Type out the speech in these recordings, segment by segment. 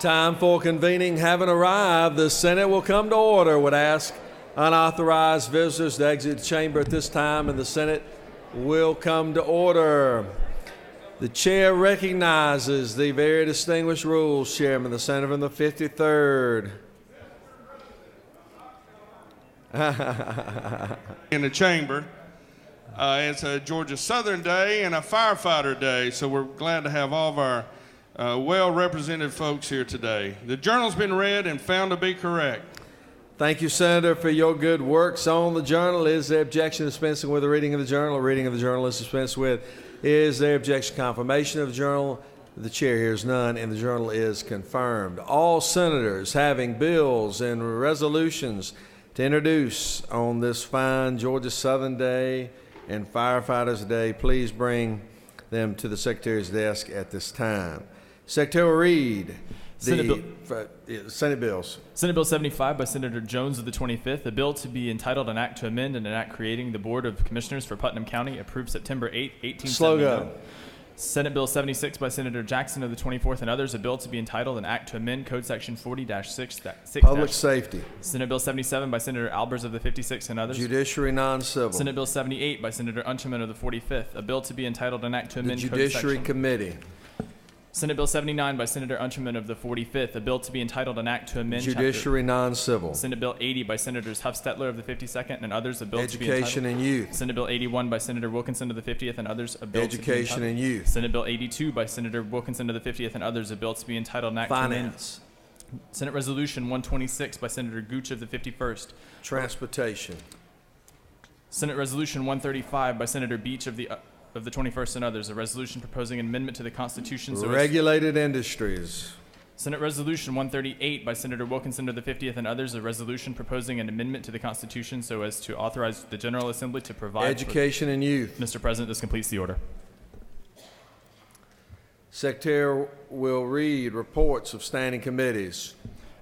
Time for convening having arrived. The Senate will come to order. Would ask unauthorized visitors to exit the chamber at this time, and the Senate will come to order. The chair recognizes the very distinguished Rules Chairman, the Senator from the 53rd. In the chamber. It's a Georgia Southern Day and a firefighter day, so we're glad to have all of our well-represented folks here today. The journal's been read and found to be correct. Thank you, Senator, for your good works on the journal. Is there objection dispensing with the reading of the journal? A reading of the journal is dispensed with. Is there objection confirmation of the journal? The chair hears none, and the journal is confirmed. All senators having bills and resolutions to introduce on this fine Georgia Southern Day and Firefighters Day, please bring them to the Secretary's desk at this time. Secretary will read the Senate bills. Senate Bill 75 by Senator Jones of the 25th, a bill to be entitled an act to amend and an act creating the Board of Commissioners for Putnam County, approved September 8, 1879. Slow go. Senate Bill 76 by Senator Jackson of the 24th and others, a bill to be entitled an act to amend Code Section 40-6. Public safety. Senate Bill 77 by Senator Albers of the 56th and others. Judiciary non-civil. Senate Bill 78 by Senator Unterman of the 45th, a bill to be entitled an act to amend the Judiciary Code Section. Committee. Senate Bill 79 by Senator Unterman of the 45th, a bill to be entitled an act to amend Judiciary non-civil. Senate Bill 80 by Senators Huffstetler of the 52nd and others, a bill Education to be entitled and Youth. Senate Bill 81 by Senator Wilkinson of the 50th and others, a bill Education to be entitled and Youth. Senate Bill 82 by Senator Wilkinson of the 50th and others, a bill to be entitled an act Finance. to amend. Senate Resolution 126 by Senator Gooch of the 51st. Transportation. Senate Resolution 135 by Senator Beach of the 21st and others, a resolution proposing an amendment to the Constitution. Regulated industries. Senate Resolution 138 by Senator Wilkinson of the 50th and others, a resolution proposing an amendment to the Constitution so as to authorize the General Assembly to provide Education and Youth. Mr. President, this completes the order. Secretary will read reports of standing committees.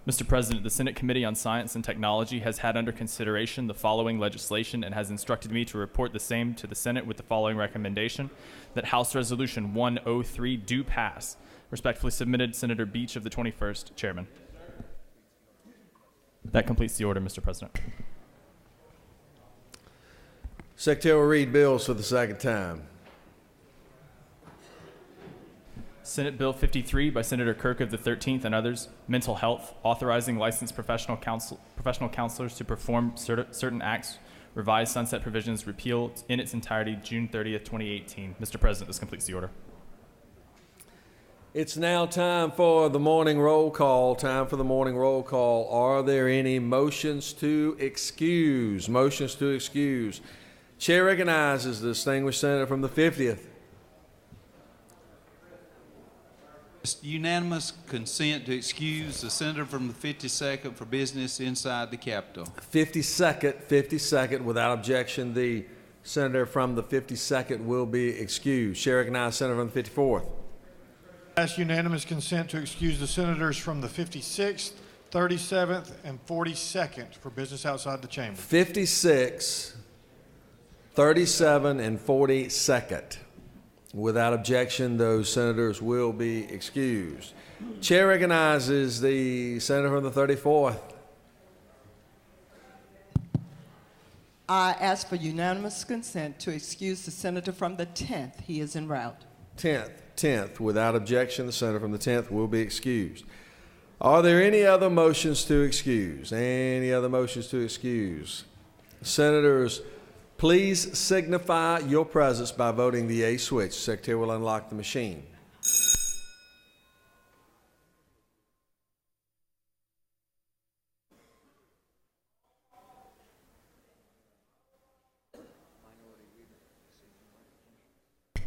Mr. President, the Senate Committee on Science and Technology has had under consideration the following legislation and has instructed me to report the same to the Senate with the following recommendation: that House Resolution 103 do pass. Respectfully submitted, Senator Beach of the 21st, Chairman. That completes the order, Mr. President. Secretary will read bills for the second time. Senate Bill 53 by Senator Kirk of the 13th and others, mental health, authorizing licensed professional counselors to perform certain acts, revised sunset provisions, repealed in its entirety June 30th, 2018. Mr. President, this completes the order. It's now time for the morning roll call. Time for the morning roll call. Are there any motions to excuse? Motions to excuse. Chair recognizes the distinguished senator from the 50th. Unanimous consent to excuse the senator from the 52nd for business inside the Capitol. 52nd, without objection, the senator from the 52nd will be excused. Chair recognizes senator from the 54th. Ask unanimous consent to excuse the senators from the 56th, 37th, and 42nd for business outside the chamber. 56, 37, and 42nd. Without objection, those senators will be excused. Chair recognizes the senator from the 34th. I ask for unanimous consent to excuse the senator from the 10th. He is en route. 10th. Without objection, the senator from the 10th will be excused. Are there any other motions to excuse? Any other motions to excuse? Senators, please signify your presence by voting the A switch. Secretary will unlock the machine.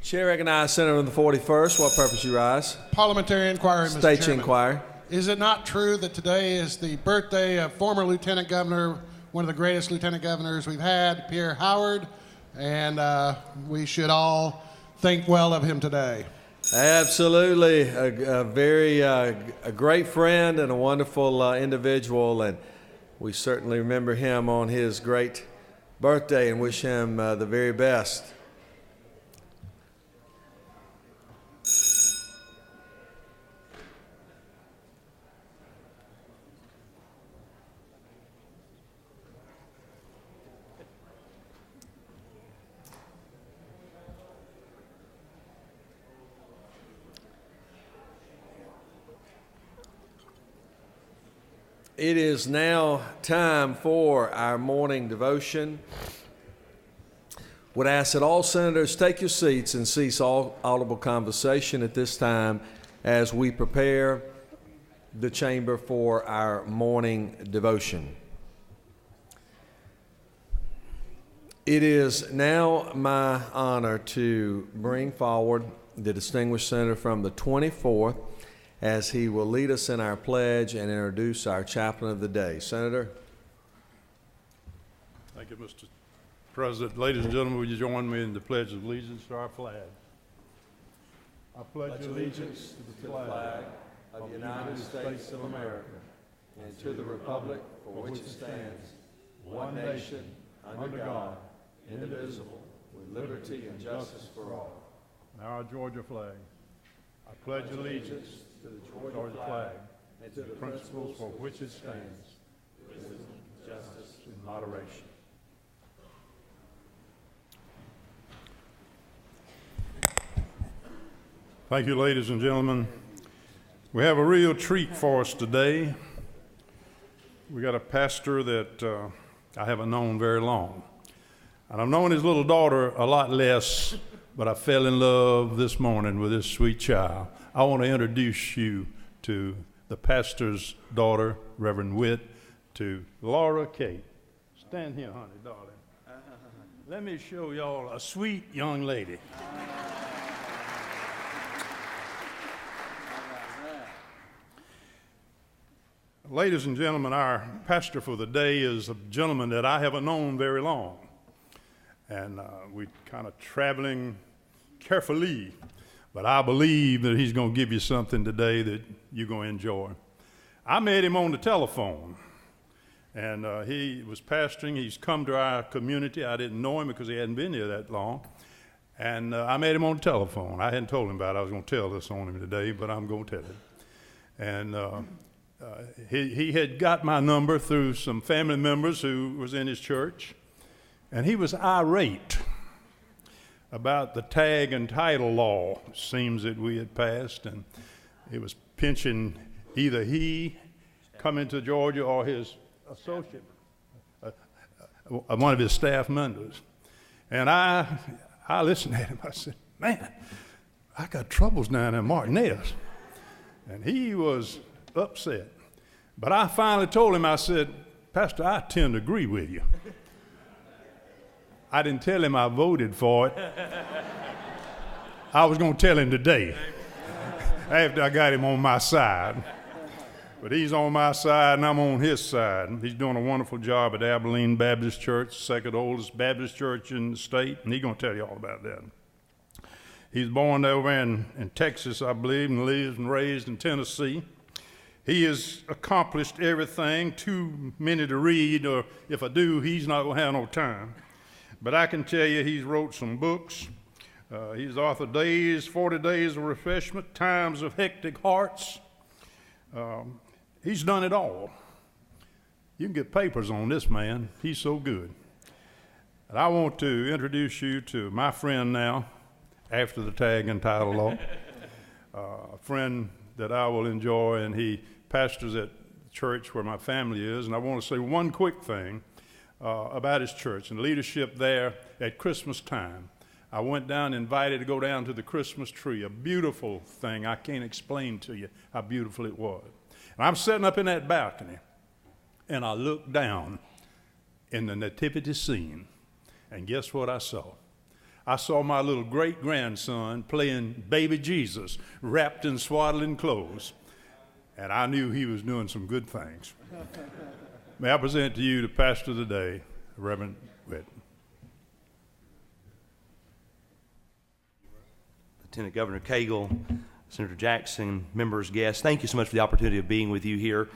Chair recognizes senator from the 41st. What purpose you rise? Parliamentary inquiry, Mr. State Chairman. inquiry. Is it not true that today is the birthday of former Lieutenant Governor, one of the greatest Lieutenant Governors we've had, Pierre Howard, and we should all think well of him today? Absolutely. A great friend and a wonderful individual, and we certainly remember him on his great birthday and wish him the very best. It is now time for our morning devotion. Would ask that all senators take your seats and cease all audible conversation at this time as we prepare the chamber for our morning devotion. It is now my honor to bring forward the distinguished senator from the 24th as he will lead us in our pledge and introduce our chaplain of the day. Senator. Thank you, Mr. President. Ladies and gentlemen, will you join me in the Pledge of Allegiance to our flag? I pledge allegiance to the flag of the United States of America and to the republic for which it stands, one nation, under God, indivisible, with liberty and justice for all. Now our Georgia flag. I pledge allegiance to the Georgia flag and to the principles for which it stands, with justice and moderation. Thank you, ladies and gentlemen. We have a real treat for us today. We got a pastor that I haven't known very long. And I've known his little daughter a lot less, but I fell in love this morning with this sweet child. I want to introduce you to the pastor's daughter, Reverend Witt, to Laura Kate. Stand here, honey, darling. Let me show y'all a sweet young lady. Ladies and gentlemen, our pastor for the day is a gentleman that I haven't known very long. And we're kind of traveling carefully, but I believe that he's going to give you something today that you're going to enjoy. I met him on the telephone, and he was pastoring. He's come to our community. I didn't know him because he hadn't been here that long. And I met him on the telephone. I hadn't told him about it. I was going to tell this on him today, but I'm going to tell him. And he had got my number through some family members who was in his church, and he was irate about the tag and title law, it seems that we had passed, and it was pinching either he coming to Georgia or his associate, one of his staff members. And I listened at him. I said, man, I got troubles down in Martinez. And he was upset. But I finally told him, I said, Pastor, I tend to agree with you. I didn't tell him I voted for it. I was going to tell him today after I got him on my side. But he's on my side and I'm on his side. He's doing a wonderful job at Abilene Baptist Church, second oldest Baptist church in the state, and he's going to tell you all about that. He's born over in Texas, I believe, and lives and raised in Tennessee. He has accomplished everything, too many to read, or if I do, he's not going to have no time. But I can tell you he's wrote some books. He's authored Days, 40 Days of Refreshment, Times of Hectic Hearts. He's done it all. You can get papers on this man. He's so good. And I want to introduce you to my friend now, after the tag and title law, a friend that I will enjoy, and he pastors at the church where my family is. And I want to say one quick thing about his church and leadership there at Christmas time. I went down, invited to go down to the Christmas tree, a beautiful thing. I can't explain to you how beautiful it was. And I'm sitting up in that balcony, and I looked down in the nativity scene, and guess what I saw? I saw my little great-grandson playing baby Jesus wrapped in swaddling clothes, and I knew he was doing some good things. May I present to you the pastor of the day, Reverend Witt. Lieutenant Governor Cagle, Senator Jackson, members, guests, thank you so much for the opportunity of being with you here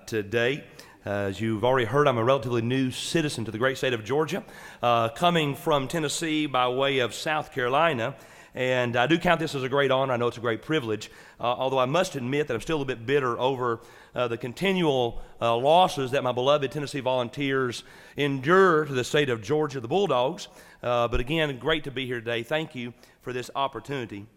today. As you've already heard, I'm a relatively new citizen to the great state of Georgia, coming from Tennessee by way of South Carolina. And I do count this as a great honor. I know it's a great privilege, although I must admit that I'm still a bit bitter over the continual losses that my beloved Tennessee Volunteers endure to the state of Georgia, the Bulldogs. But again, great to be here today. Thank you for this opportunity.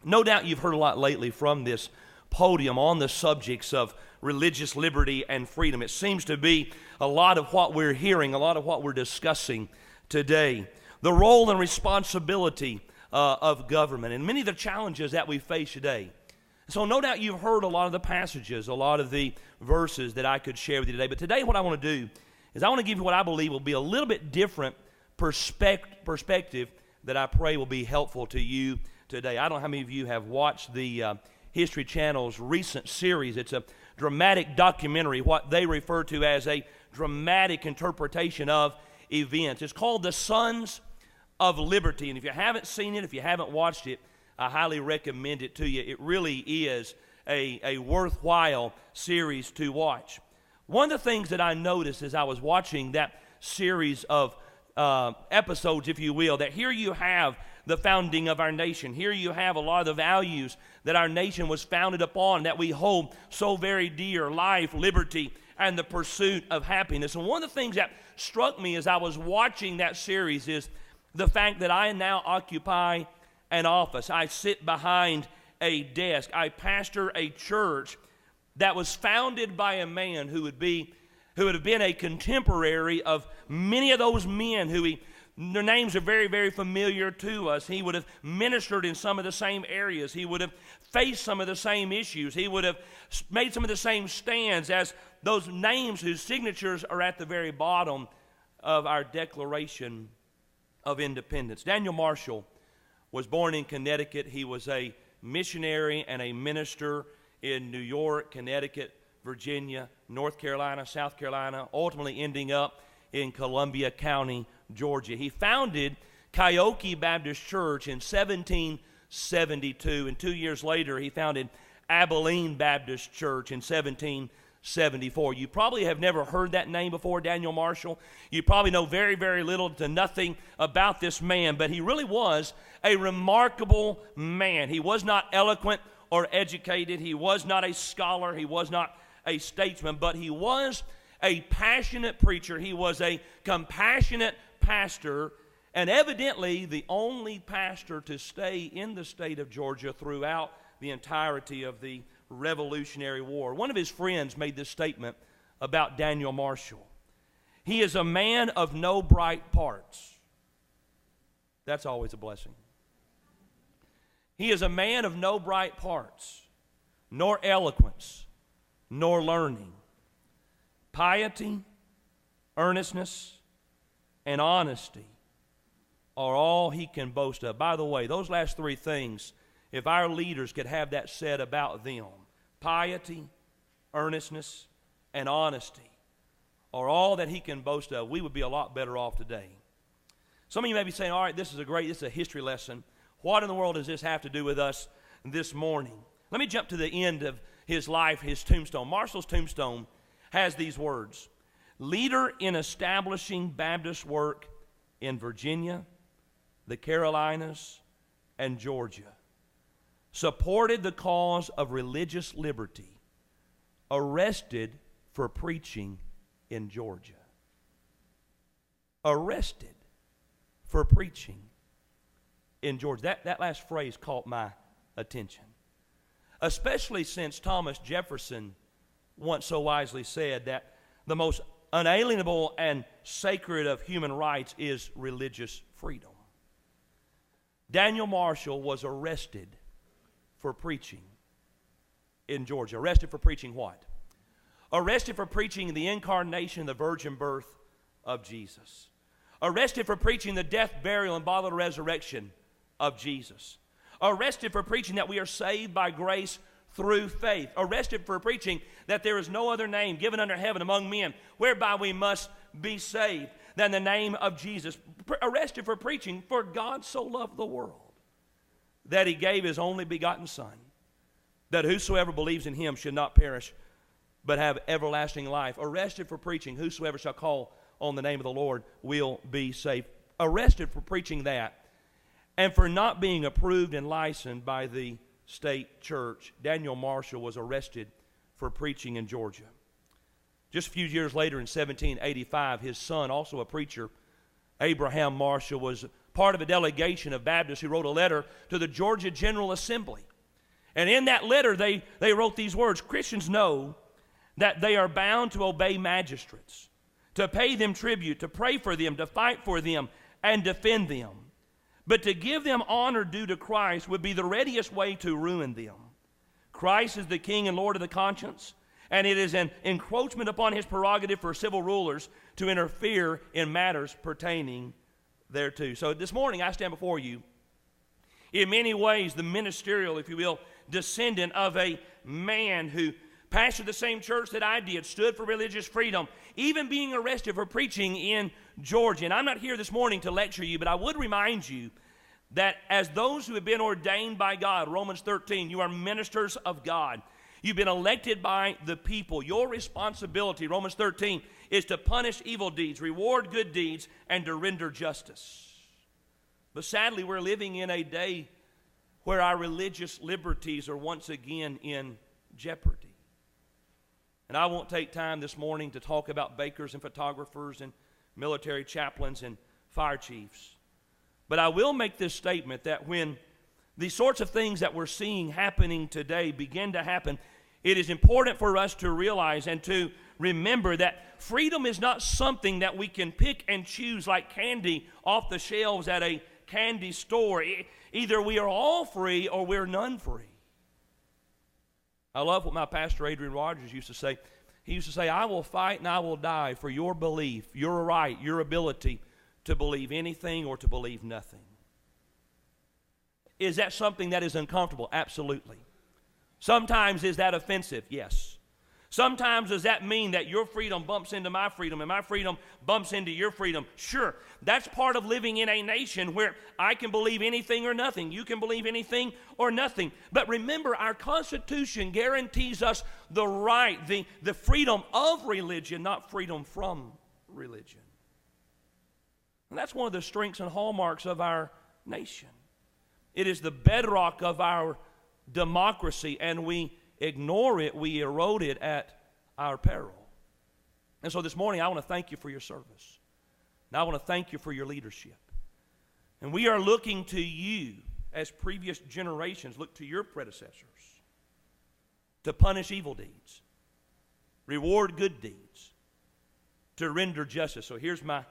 No doubt you've heard a lot lately from this podium on the subjects of religious liberty and freedom. It seems to be a lot of what we're hearing, a lot of what we're discussing today. The role and responsibility of government and many of the challenges that we face today. So no doubt you've heard a lot of the passages, a lot of the verses that I could share with you today. But today what I want to do is I want to give you what I believe will be a little bit different perspective that I pray will be helpful to you today. I don't know how many of you have watched the History Channel's recent series. It's a dramatic documentary, what they refer to as a dramatic interpretation of events. It's called The Sons of Liberty. And if you haven't seen it, if you haven't watched it, I highly recommend it to you. It really is a worthwhile series to watch. One of the things that I noticed as I was watching that series of episodes, if you will, that here you have the founding of our nation. Here you have a lot of the values that our nation was founded upon, that we hold so very dear: life, liberty, and the pursuit of happiness. And one of the things that struck me as I was watching that series is the fact that I now occupy an office. I sit behind a desk. I pastor a church that was founded by a man who would have been a contemporary of many of those men their names are very, very familiar to us. He would have ministered in some of the same areas. He would have faced some of the same issues. He would have made some of the same stands as those names whose signatures are at the very bottom of our Declaration of Independence. Daniel Marshall was born in Connecticut. He was a missionary and a minister in New York, Connecticut, Virginia, North Carolina, South Carolina, ultimately ending up in Columbia County, Georgia. He founded Kyoke Baptist Church in 1772, and 2 years later he founded Abilene Baptist Church in 1774. You probably have never heard that name before, Daniel Marshall. You probably know very, very little to nothing about this man, but he really was a remarkable man. He was not eloquent or educated. He was not a scholar. He was not a statesman, but he was a passionate preacher. He was a compassionate pastor, and evidently the only pastor to stay in the state of Georgia throughout the entirety of the Revolutionary War. One of his friends made this statement about Daniel Marshall: he is a man of no bright parts. That's always a blessing. He is a man of no bright parts, nor eloquence, nor learning. Piety, earnestness, and honesty are all he can boast of. By the way, those last three things, if our leaders could have that said about them, piety, earnestness, and honesty are all that he can boast of, we would be a lot better off today. Some of you may be saying, all right, this is a history lesson. What in the world does this have to do with us this morning? Let me jump to the end of his life, his tombstone. Marshall's tombstone has these words: leader in establishing Baptist work in Virginia, the Carolinas, and Georgia. Supported the cause of religious liberty. Arrested for preaching in Georgia. Arrested for preaching in Georgia. That last phrase caught my attention, especially since Thomas Jefferson once so wisely said that the most unalienable and sacred of human rights is religious freedom. Daniel Marshall was arrested for preaching in Georgia. Arrested for preaching what? Arrested for preaching the incarnation, the virgin birth of Jesus. Arrested for preaching the death, burial, and bodily resurrection of Jesus. Arrested for preaching that we are saved by grace through faith. Arrested for preaching that there is no other name given under heaven among men whereby we must be saved than the name of Jesus. Arrested for preaching, for God so loved the world that he gave his only begotten Son, that whosoever believes in him should not perish but have everlasting life. Arrested for preaching, whosoever shall call on the name of the Lord will be saved. Arrested for preaching that, and for not being approved and licensed by the state church. Daniel Marshall was arrested for preaching in Georgia. Just a few years later, in 1785, his son, also a preacher, Abraham Marshall, was part of a delegation of Baptists who wrote a letter to the Georgia General Assembly. And in that letter, they wrote these words: Christians know that they are bound to obey magistrates, to pay them tribute, to pray for them, to fight for them, and defend them. But to give them honor due to Christ would be the readiest way to ruin them. Christ is the King and Lord of the conscience, and it is an encroachment upon his prerogative for civil rulers to interfere in matters pertaining thereto. So this morning I stand before you, in many ways the ministerial, if you will, descendant of a man who pastored the same church that I did, stood for religious freedom, even being arrested for preaching in Georgia. And I'm not here this morning to lecture you, but I would remind you that as those who have been ordained by God, Romans 13, you are ministers of God. You've been elected by the people. Your responsibility, Romans 13, is to punish evil deeds, reward good deeds, and to render justice. But sadly, we're living in a day where our religious liberties are once again in jeopardy. And I won't take time this morning to talk about bakers and photographers and military chaplains and fire chiefs. But I will make this statement that when the sorts of things that we're seeing happening today begin to happen, it is important for us to realize and to remember that freedom is not something that we can pick and choose like candy off the shelves at a candy store. Either we are all free or we're none free. I love what my pastor Adrian Rogers used to say. He used to say, I will fight and I will die for your belief, your right, your ability to believe anything or to believe nothing. Is that something that is uncomfortable? Absolutely. Sometimes is that offensive? Yes. Sometimes does that mean that your freedom bumps into my freedom and my freedom bumps into your freedom? Sure. That's part of living in a nation where I can believe anything or nothing. You can believe anything or nothing. But remember, our Constitution guarantees us the right, the freedom of religion, not freedom from religion. And that's one of the strengths and hallmarks of our nation. It is the bedrock of our democracy, and we ignore it, we erode it at our peril. And so this morning I want to thank you for your service. And I want to thank you for your leadership. And we are looking to you, as previous generations look to your predecessors, to punish evil deeds, reward good deeds, to render justice. So here's my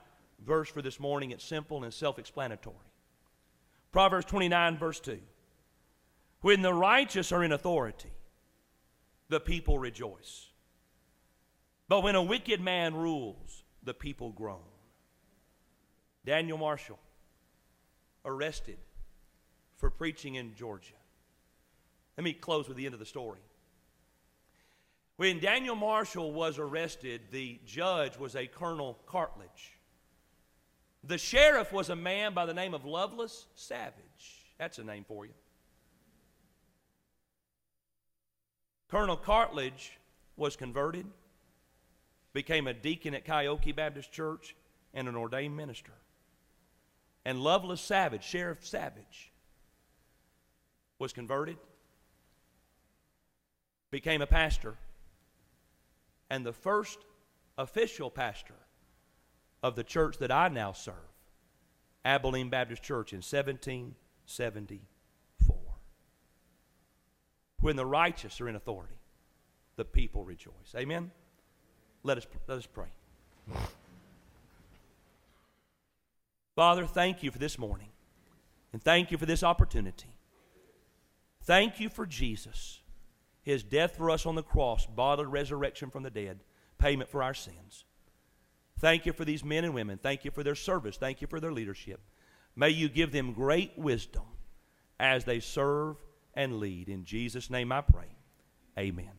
verse for this morning. It's simple and self-explanatory. Proverbs 29 verse 2. When the righteous are in authority, the people rejoice. But when a wicked man rules, the people groan. Daniel Marshall, arrested for preaching in Georgia. Let me close with the end of the story. When Daniel Marshall was arrested, the judge was a Colonel Cartledge. The sheriff was a man by the name of Lovelace Savage. That's a name for you. Colonel Cartledge was converted, became a deacon at Coyote Baptist Church, and an ordained minister. And Lovelace Savage, Sheriff Savage, was converted, became a pastor, and the first official pastor of the church that I now serve, Abilene Baptist Church, in 1774. When the righteous are in authority, the people rejoice. Amen? Let us pray. Father, thank you for this morning, and thank you for this opportunity. Thank you for Jesus, his death for us on the cross, bodily resurrection from the dead, payment for our sins. Thank you for these men and women. Thank you for their service. Thank you for their leadership. May you give them great wisdom as they serve and lead. In Jesus' name I pray. Amen.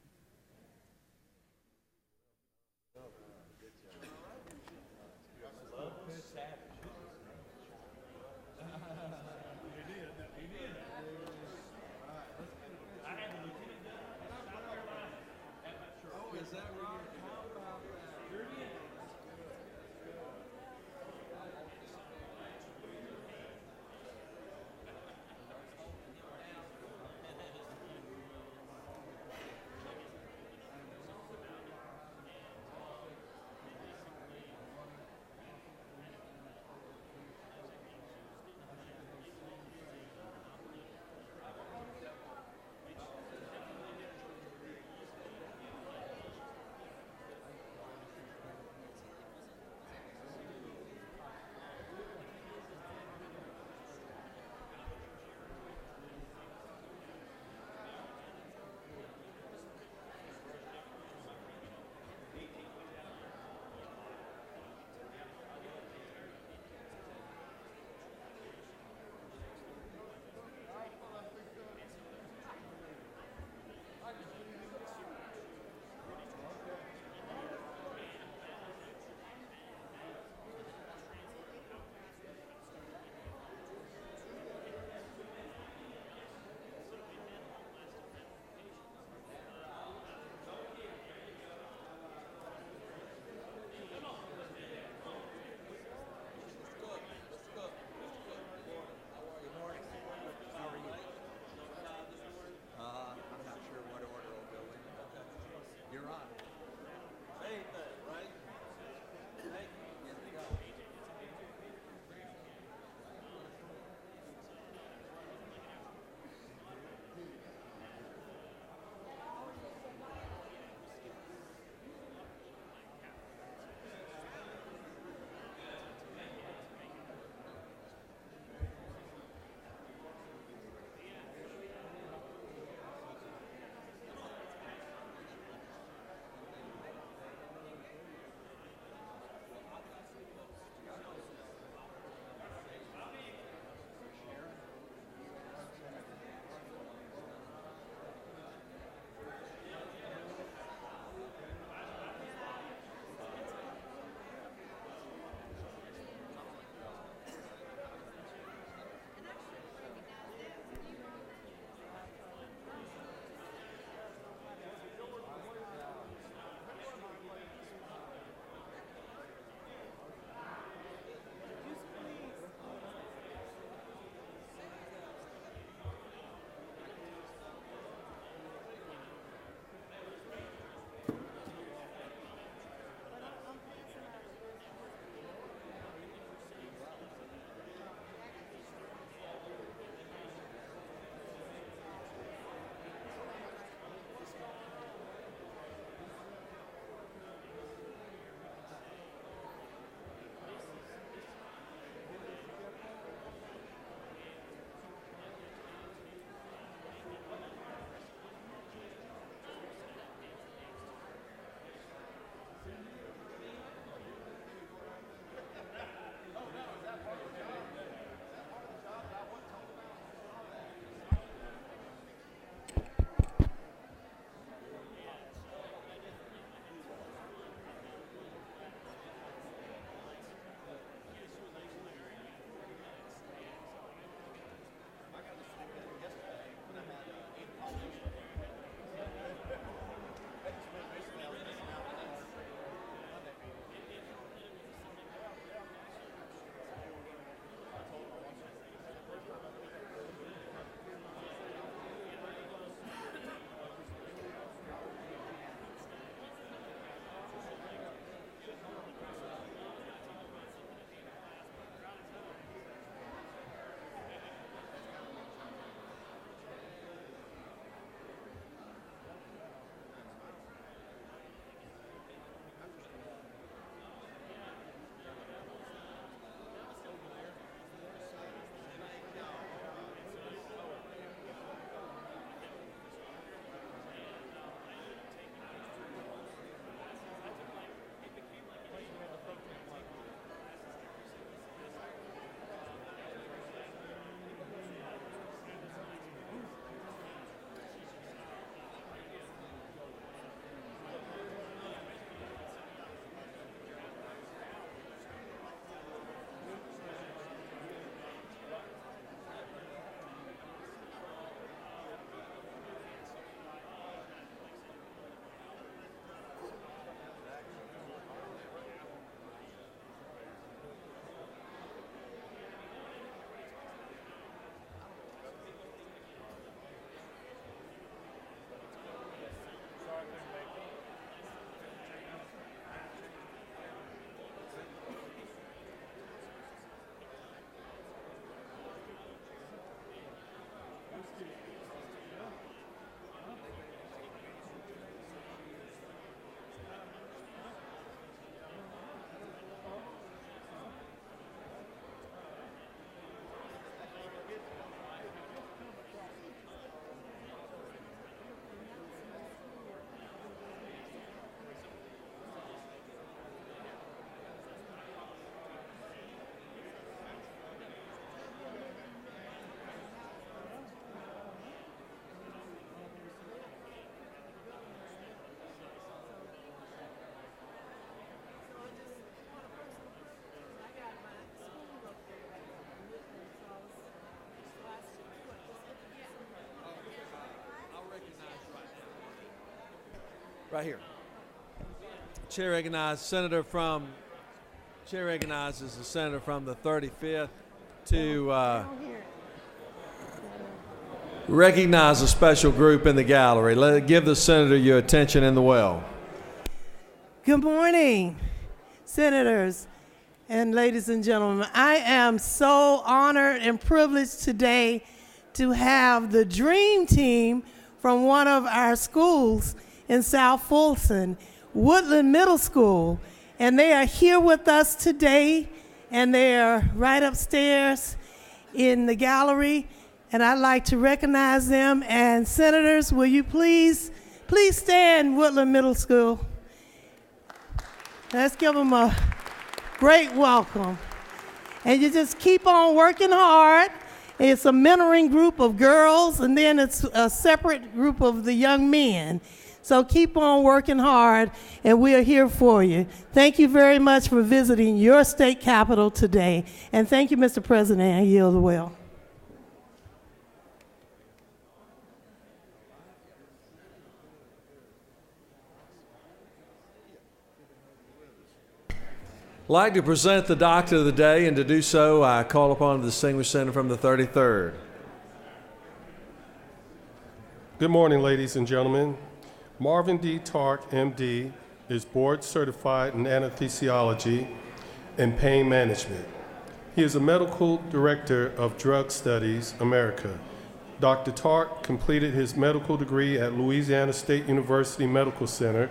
Right here. Chair recognizes the senator from the 35th to recognize a special group in the gallery. Give the senator your attention in the well. Good morning, senators and ladies and gentlemen. I am so honored and privileged today to have the dream team from one of our schools in South Fulton, Woodland Middle School. And they are here with us today, and they are right upstairs in the gallery. And I'd like to recognize them. And senators, will you please stand, Woodland Middle School. Let's give them a great welcome. And you just keep on working hard. It's a mentoring group of girls, and then it's a separate group of the young men. So keep on working hard, and we are here for you. Thank you very much for visiting your state capitol today. And thank you, Mr. President. I yield the well. I'd like to present the doctor of the day, and to do so, I call upon the distinguished senator from the 33rd. Good morning, ladies and gentlemen. Marvin D. Tark, MD, is board certified in anesthesiology and pain management. He is a medical director of Drug Studies America. Dr. Tark completed his medical degree at Louisiana State University Medical Center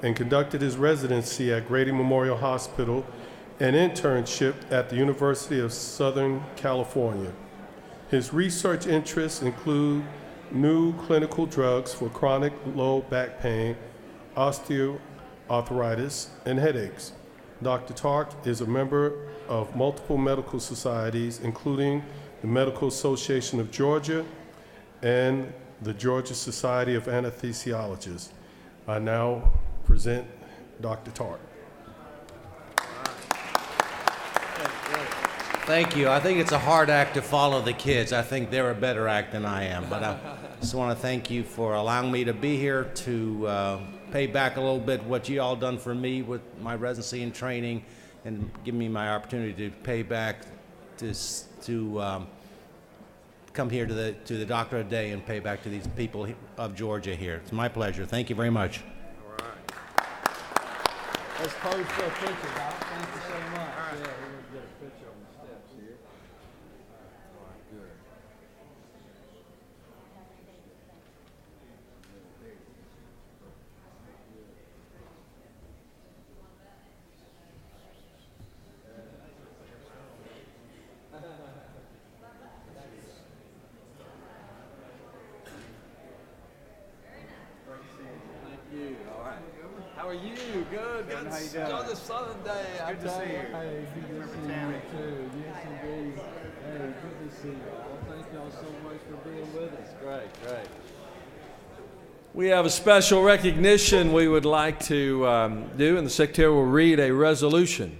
and conducted his residency at Grady Memorial Hospital and internship at the University of Southern California. His research interests include new clinical drugs for chronic low back pain, osteoarthritis, and headaches. Dr. Tark is a member of multiple medical societies, including the Medical Association of Georgia and the Georgia Society of Anesthesiologists. I now present Dr. Tark. Thank you. I think it's a hard act to follow the kids. I think they're a better act than I am. But I just want to thank you for allowing me to be here to pay back a little bit what you all done for me with my residency and training, and give me my opportunity to pay back to come here to the Doctor of the Day and pay back to these people of Georgia here. It's my pleasure. Thank you very much. All right. Let's pose for a picture, Doc. Thank you so much. Yeah, we're going to get a picture on the steps here. All right, good. How are you? Good. Good. How you doing? Georgia Southern Day. Good to see you. Hey, good to see you too. Yes, indeed. Hey, good to see you all. Thank y'all so much for being with us. Great. We have a special recognition we would like to do, and the Secretary will read a resolution.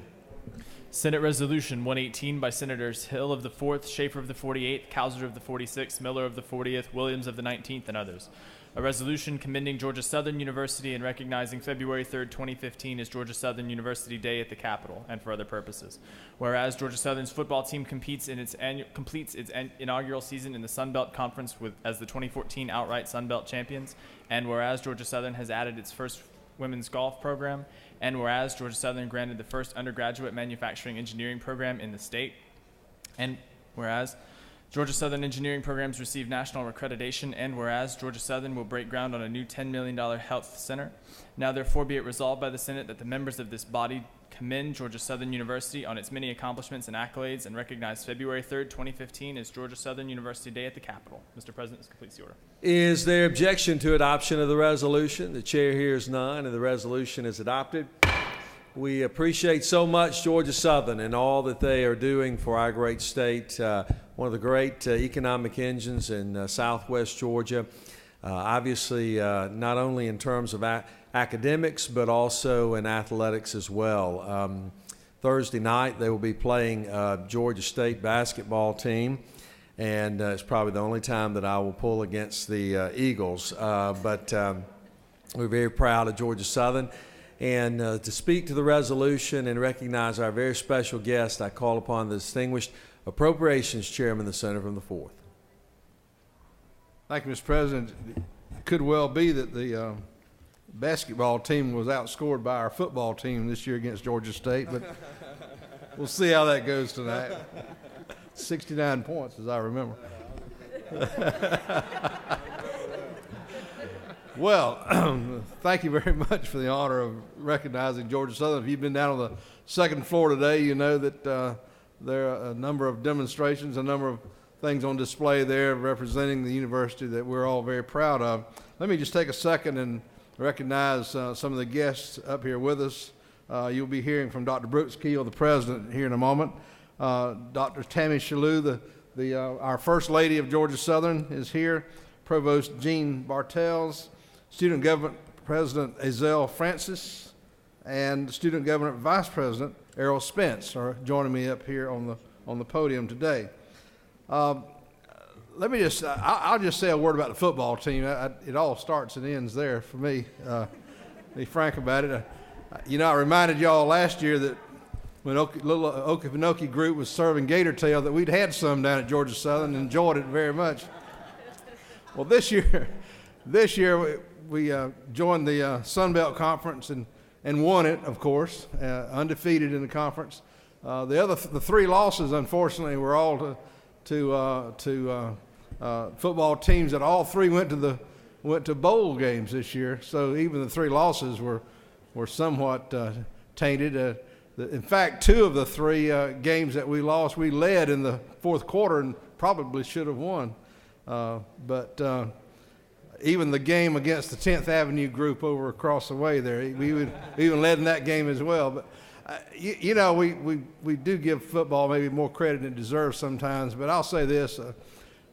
Senate Resolution 118 by Senators Hill of the 4th, Schaefer of the 48th, Cowser of the 46th, Miller of the 40th, Williams of the 19th, and others. A resolution commending Georgia Southern University and recognizing February 3rd, 2015 as Georgia Southern University Day at the Capitol, and for other purposes. Whereas Georgia Southern's football team completes its inaugural season in the Sun Belt Conference as the 2014 outright Sun Belt champions, and whereas Georgia Southern has added its first women's golf program, and whereas Georgia Southern granted the first undergraduate manufacturing engineering program in the state, and whereas Georgia Southern engineering programs receive national accreditation, and whereas Georgia Southern will break ground on a new $10 million health center. Now therefore be it resolved by the Senate that the members of this body commend Georgia Southern University on its many accomplishments and accolades and recognize February 3rd, 2015 as Georgia Southern University Day at the Capitol. Mr. President, this completes the order. Is there objection to adoption of the resolution? The chair hears none, and the resolution is adopted. We appreciate so much Georgia Southern and all that they are doing for our great state, one of the great economic engines in southwest Georgia. Obviously, not only in terms of academics, but also in athletics as well. Thursday night, they will be playing Georgia State basketball team, and it's probably the only time that I will pull against the Eagles. But We're very proud of Georgia Southern. And to speak to the resolution and recognize our very special guest, I call upon the distinguished Appropriations Chairman, the Senator from the 4th. Thank you, Mr. President. It could well be that the basketball team was outscored by our football team this year against Georgia State, but we'll see how that goes tonight. 69 points, as I remember. Well, thank you very much for the honor of recognizing Georgia Southern. If you've been down on the second floor today, you know that there are a number of demonstrations, a number of things on display there representing the university that we're all very proud of. Let me just take a second and recognize some of the guests up here with us. You'll be hearing from Dr. Brooks Keel, the president, here in a moment. Dr. Tammy Shalhoub, our First Lady of Georgia Southern, is here. Provost Jean Bartels, Student Government President Azelle Francis, and Student Government Vice President Errol Spence are joining me up here on the podium today. Let me just, I'll just say a word about the football team. It all starts and ends there for me, to be frank about it. You know, I reminded y'all last year that when little Okefenokee group was serving gator tail that we'd had some down at Georgia Southern and enjoyed it very much. Well, this year we joined the Sun Belt Conference and won it, of course, undefeated in the conference. The three losses, unfortunately, were all to football teams that all three went to bowl games this year. So even the three losses were somewhat tainted. In fact, two of the three games that we lost, we led in the fourth quarter and probably should have won. But even the game against the 10th Avenue group over across the way there, we even led in that game as well. But you know, we do give football maybe more credit than it deserves sometimes. But I'll say this: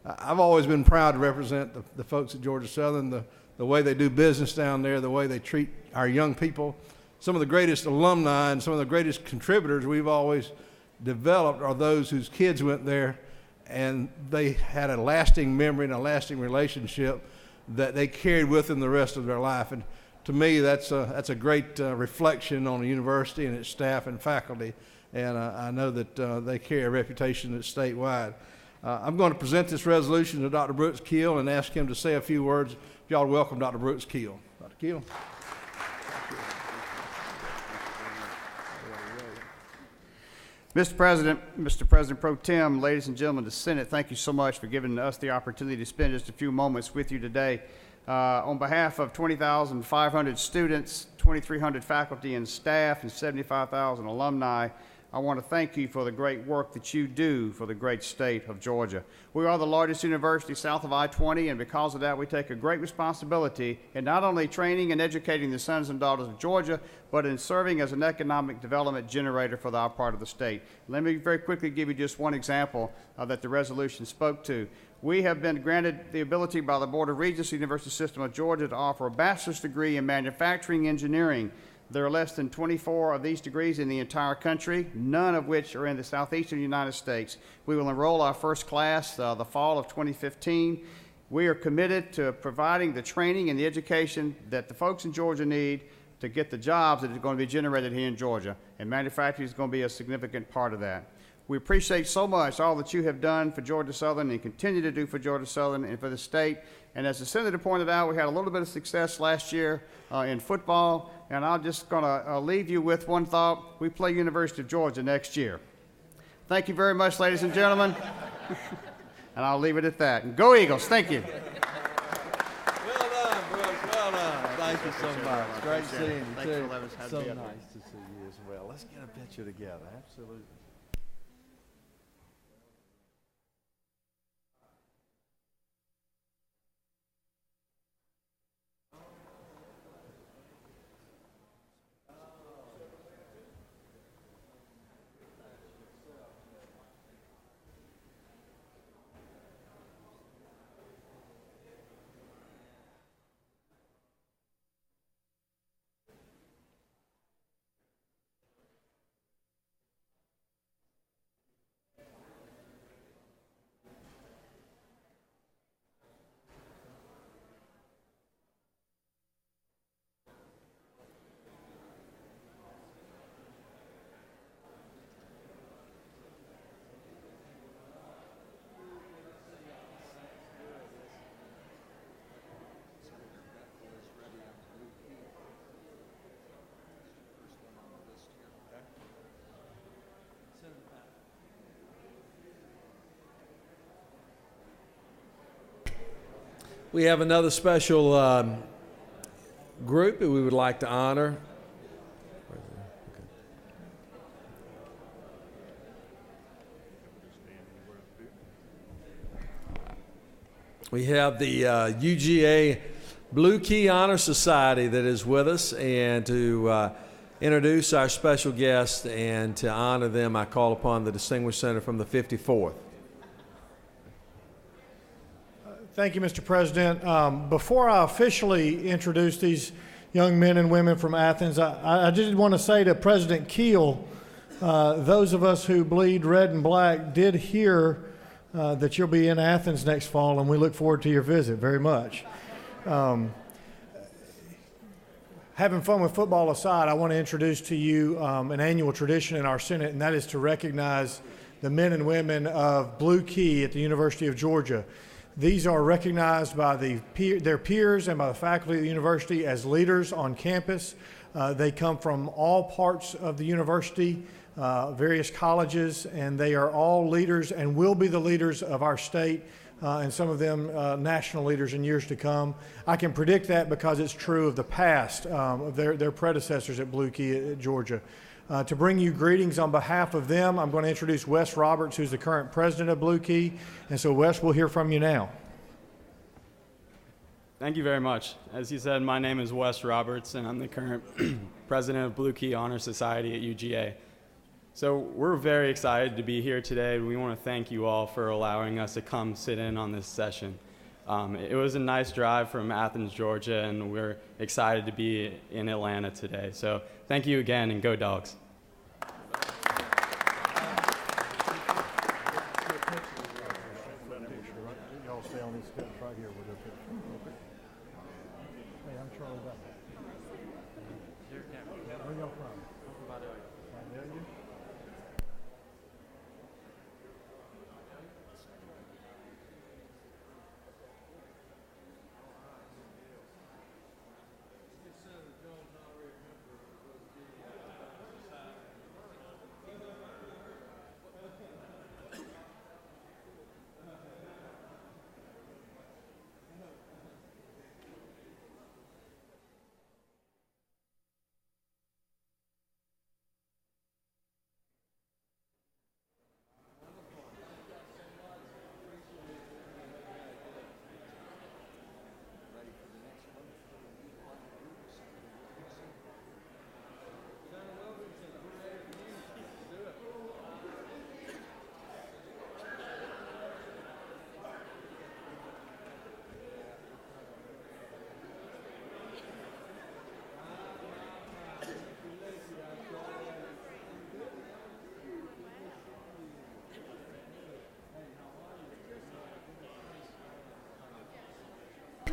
I've always been proud to represent the folks at Georgia Southern, the way they do business down there, the way they treat our young people. Some of the greatest alumni and some of the greatest contributors we've always developed are those whose kids went there, and they had a lasting memory and a lasting relationship that they carried with them the rest of their life. And to me, that's a great reflection on the university and its staff and faculty. And I know that they carry a reputation that's statewide. I'm going to present this resolution to Dr. Brooks Keel and ask him to say a few words. If y'all would welcome Dr. Brooks Keel. Dr. Keel. Mr. President Pro Tem, ladies and gentlemen of the Senate, thank you so much for giving us the opportunity to spend just a few moments with you today. On behalf of 20,500 students, 2,300 faculty and staff, and 75,000 alumni, I want to thank you for the great work that you do for the great state of Georgia. We are the largest university south of I-20, and because of that, we take a great responsibility in not only training and educating the sons and daughters of Georgia, but in serving as an economic development generator for our part of the state. Let me very quickly give you just one example that the resolution spoke to. We have been granted the ability by the Board of Regents, University System of Georgia, to offer a bachelor's degree in manufacturing engineering. There are less than 24 of these degrees in the entire country, none of which are in the southeastern United States. We will enroll our first class the fall of 2015. We are committed to providing the training and the education that the folks in Georgia need to get the jobs that are going to be generated here in Georgia, and manufacturing is going to be a significant part of that. We appreciate so much all that you have done for Georgia Southern and continue to do for Georgia Southern and for the state. And as the Senator pointed out, we had a little bit of success last year in football, and I'm just going to leave you with one thought. We play University of Georgia next year. Thank you very much, ladies and gentlemen. And I'll leave it at that. And go Eagles. Thank you. Well done, Brooks. Well done. Thank you so much. Great seeing you, too. So nice to see you as well. Let's get a picture together. Absolutely. We have another special group that we would like to honor. We have the UGA Blue Key Honor Society that is with us, and to introduce our special guest and to honor them, I call upon the distinguished senator from the 54th. Thank you, Mr. President. Before I officially introduce these young men and women from Athens, I did want to say to President Keel, those of us who bleed red and black did hear that you'll be in Athens next fall, and we look forward to your visit very much. Having fun with football aside, I want to introduce to you an annual tradition in our Senate, and that is to recognize the men and women of Blue Key at the University of Georgia. These are recognized by their peers and by the faculty of the university as leaders on campus. They come from all parts of the university, various colleges, and they are all leaders and will be the leaders of our state, and some of them national leaders in years to come. I can predict that because it's true of the past of their predecessors at Blue Key at Georgia. To bring you greetings on behalf of them, I'm going to introduce Wes Roberts, who's the current president of Blue Key. And so, Wes, we'll hear from you now. Thank you very much. As you said, my name is Wes Roberts, and I'm the current president of Blue Key Honor Society at UGA. So we're very excited to be here today. We want to thank you all for allowing us to come sit in on this session. It was a nice drive from Athens, Georgia, and we're excited to be in Atlanta today. So thank you again, and go Dogs.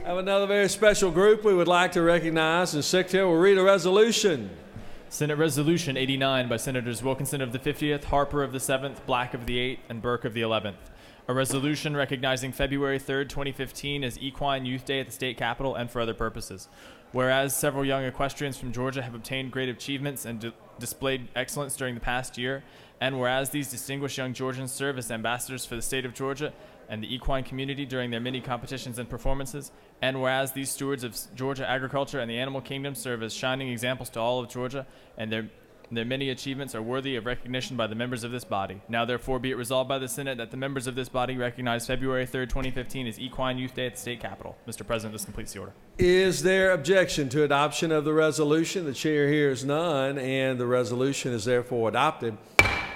I have another very special group we would like to recognize, and Secretary will read a resolution. Senate Resolution 89 by Senators Wilkinson of the 50th, Harper of the 7th, Black of the 8th, and Burke of the 11th. A resolution recognizing February 3rd, 2015 as Equine Youth Day at the state capitol and for other purposes. Whereas several young equestrians from Georgia have obtained great achievements and displayed excellence during the past year, and whereas these distinguished young Georgians serve as ambassadors for the state of Georgia and the equine community during their many competitions and performances, and whereas these stewards of Georgia agriculture and the animal kingdom serve as shining examples to all of Georgia, and their many achievements are worthy of recognition by the members of this body. Now therefore be it resolved by the Senate that the members of this body recognize February 3rd, 2015 as Equine Youth Day at the state capitol. Mr. President, this completes the order. Is there objection to adoption of the resolution? The chair hears none, and the resolution is therefore adopted.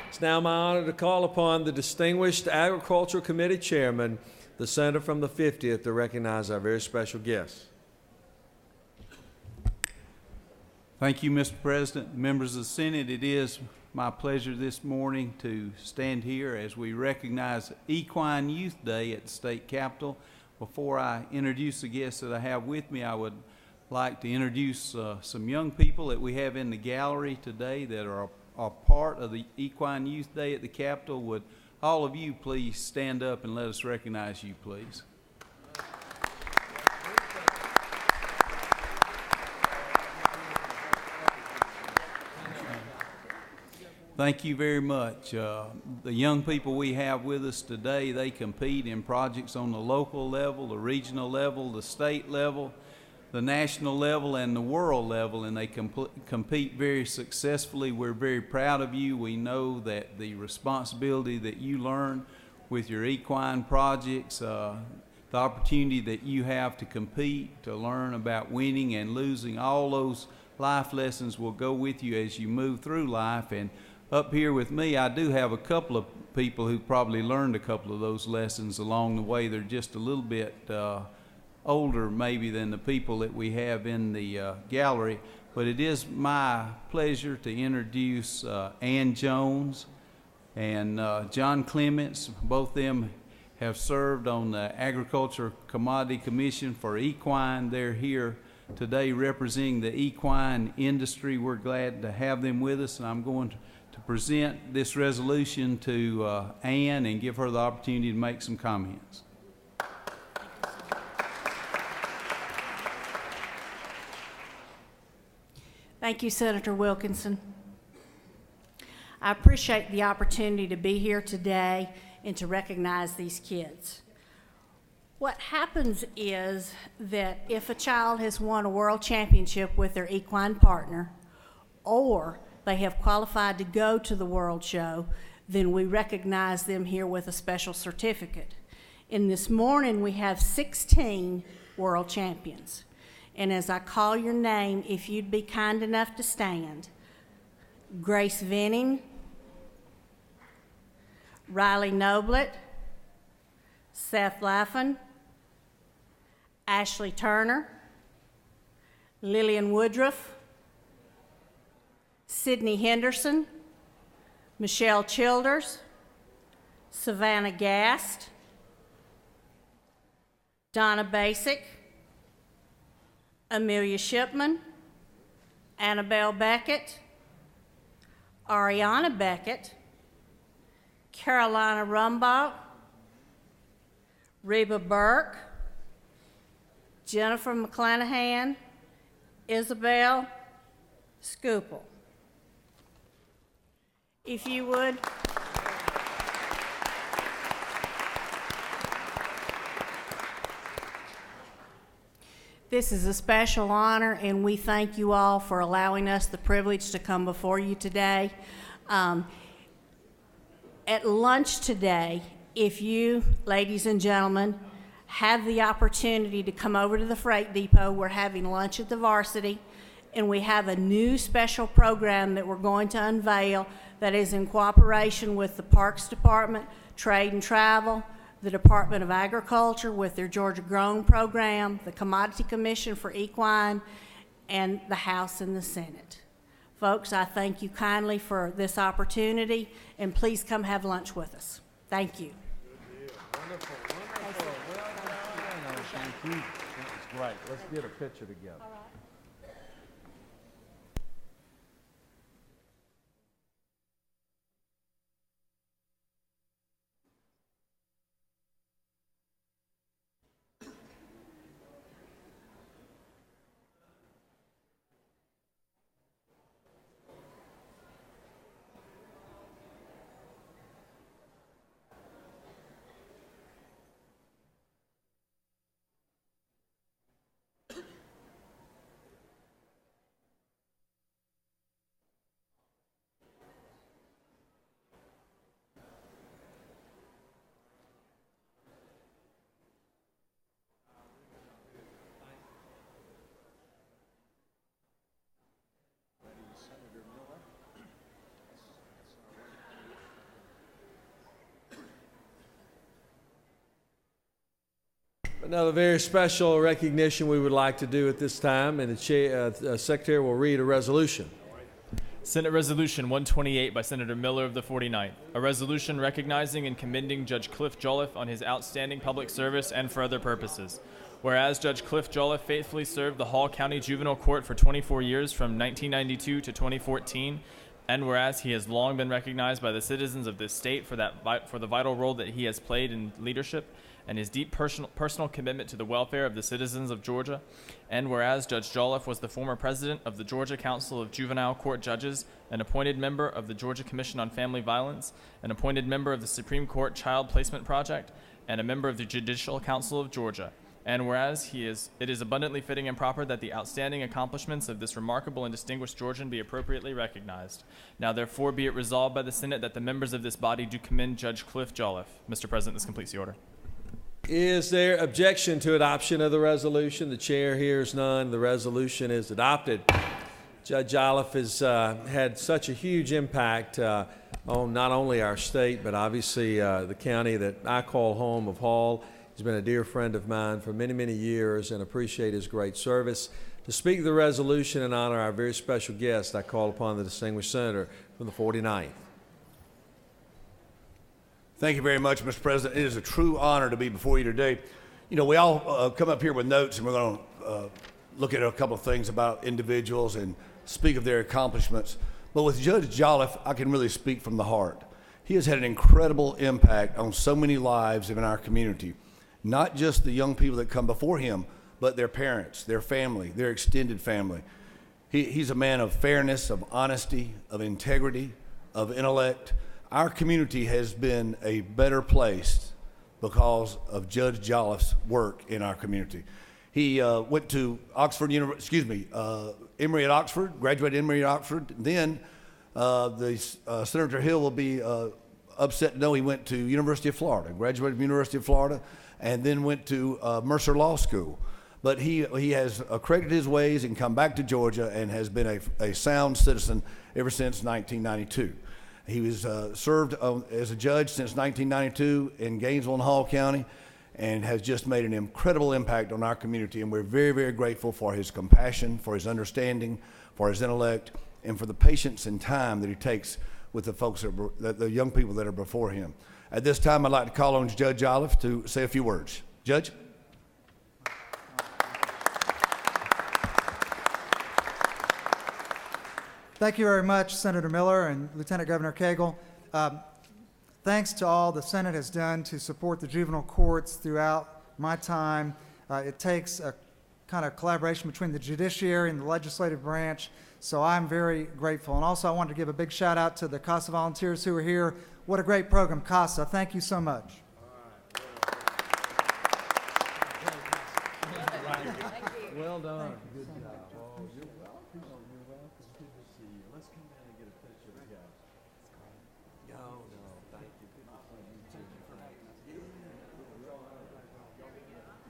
It's now my honor to call upon the distinguished Agricultural Committee Chairman, the senator from the 50th, to recognize our very special guest. Thank you, Mr. President. Members of the Senate, it is my pleasure this morning to stand here as we recognize Equine Youth Day at the state capitol. Before I introduce the guests that I have with me, I would like to introduce some young people that we have in the gallery today that are part of the Equine Youth Day at the Capitol. Would all of you please stand up and let us recognize you, please? Thank you very much. The young people we have with us today, they compete in projects on the local level, the regional level, the state level, the national level, and the world level, and they compete very successfully. We're very proud of you. We know that the responsibility that you learn with your equine projects, the opportunity that you have to compete, to learn about winning and losing, all those life lessons will go with you as you move through life. And up here with me, I do have a couple of people who probably learned a couple of those lessons along the way. They're just a little bit older maybe than the people that we have in the gallery. But it is my pleasure to introduce Ann Jones and John Clements. Both of them have served on the Agriculture Commodity Commission for equine. They're here today representing the equine industry. We're glad to have them with us, and I'm going to present this resolution to Ann and give her the opportunity to make some comments. Thank you, Senator Wilkinson. I appreciate the opportunity to be here today and to recognize these kids. What happens is that if a child has won a world championship with their equine partner, or they have qualified to go to the World Show, then we recognize them here with a special certificate. And this morning we have 16 world champions. And as I call your name, if you'd be kind enough to stand: Grace Venning, Riley Noblet, Seth Laffin, Ashley Turner, Lillian Woodruff, Sydney Henderson, Michelle Childers, Savannah Gast, Donna Basic, Amelia Shipman, Annabelle Beckett, Ariana Beckett, Carolina Rumbach, Reba Burke, Jennifer McClanahan, Isabel Scoople. If you would. This is a special honor, and we thank you all for allowing us the privilege to come before you today. At lunch today, if you, ladies and gentlemen, have the opportunity to come over to the freight depot, we're having lunch at the Varsity, and we have a new special program that we're going to unveil that is in cooperation with the Parks Department, Trade and Travel, the Department of Agriculture with their Georgia Grown program, the Commodity Commission for Equine, and the House and the Senate. Folks, I thank you kindly for this opportunity, and please come have lunch with us. Thank you. Wonderful, wonderful. Well, thank you. That's great. Let's get a picture together. Another very special recognition we would like to do at this time, and the Secretary will read a resolution. Senate Resolution 128 by Senator Miller of the 49th, a resolution recognizing and commending Judge Cliff Jolliffe on his outstanding public service and for other purposes. Whereas Judge Cliff Jolliffe faithfully served the Hall County Juvenile Court for 24 years from 1992 to 2014, and whereas he has long been recognized by the citizens of this state for the vital role that he has played in leadership, and his deep personal commitment to the welfare of the citizens of Georgia. And whereas Judge Jolliffe was the former president of the Georgia Council of Juvenile Court Judges, an appointed member of the Georgia Commission on Family Violence, an appointed member of the Supreme Court Child Placement Project, and a member of the Judicial Council of Georgia. And whereas it is abundantly fitting and proper that the outstanding accomplishments of this remarkable and distinguished Georgian be appropriately recognized. Now therefore be it resolved by the Senate that the members of this body do commend Judge Cliff Jolliffe. Mr. President, this completes the order. Is there objection to adoption of the resolution? The chair hears none. The resolution is adopted. Judge Jolliffe has had such a huge impact on not only our state, but obviously the county that I call home of Hall. He's been a dear friend of mine for many, many years and appreciate his great service. To speak the resolution and honor our very special guest, I call upon the distinguished senator from the 49th. Thank you very much, Mr. President. It is a true honor to be before you today. You know, we all come up here with notes, and we're going to look at a couple of things about individuals and speak of their accomplishments. But with Judge Jolliffe, I can really speak from the heart. He has had an incredible impact on so many lives in our community. Not just the young people that come before him, but their parents, their family, their extended family. He's a man of fairness, of honesty, of integrity, of intellect. Our community has been a better place because of Judge Jolliffe's work in our community. He went to Emory at Oxford, graduated Emory at Oxford. Then Senator Hill will be upset to know he went to University of Florida, graduated from University of Florida, and then went to Mercer Law School. But he has corrected his ways and come back to Georgia and has been a sound citizen ever since 1992. He was served as a judge since 1992 in Gainesville and Hall County and has just made an incredible impact on our community. And we're very, very grateful for his compassion, for his understanding, for his intellect, and for the patience and time that he takes with the folks, the young people that are before him. At this time, I'd like to call on Judge Jolliffe to say a few words. Judge? Thank you very much, Senator Miller and Lieutenant Governor Cagle. Thanks to all the Senate has done to support the juvenile courts throughout my time. It takes a kind of collaboration between the judiciary and the legislative branch, so I'm very grateful. And also I wanted to give a big shout out to the CASA volunteers who are here. What a great program, CASA. Thank you so much. Well done. Good job. Oh, you're welcome. You're welcome. Good to see you. Let's come down and get a picture together. No, thank you. Good to see you too.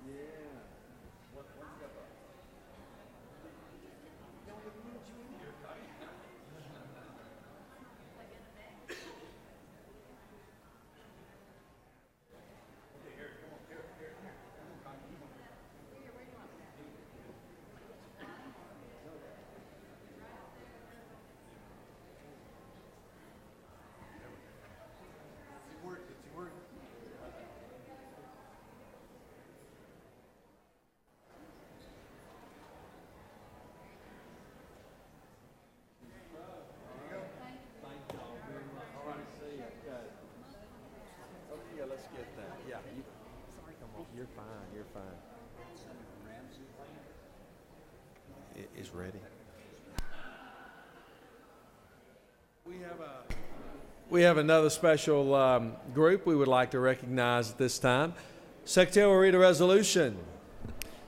Yeah. One step up. Let's get that. Yeah. Come on. You're fine. You're fine. It is ready. We have another special group we would like to recognize at this time. Secretary will read a resolution.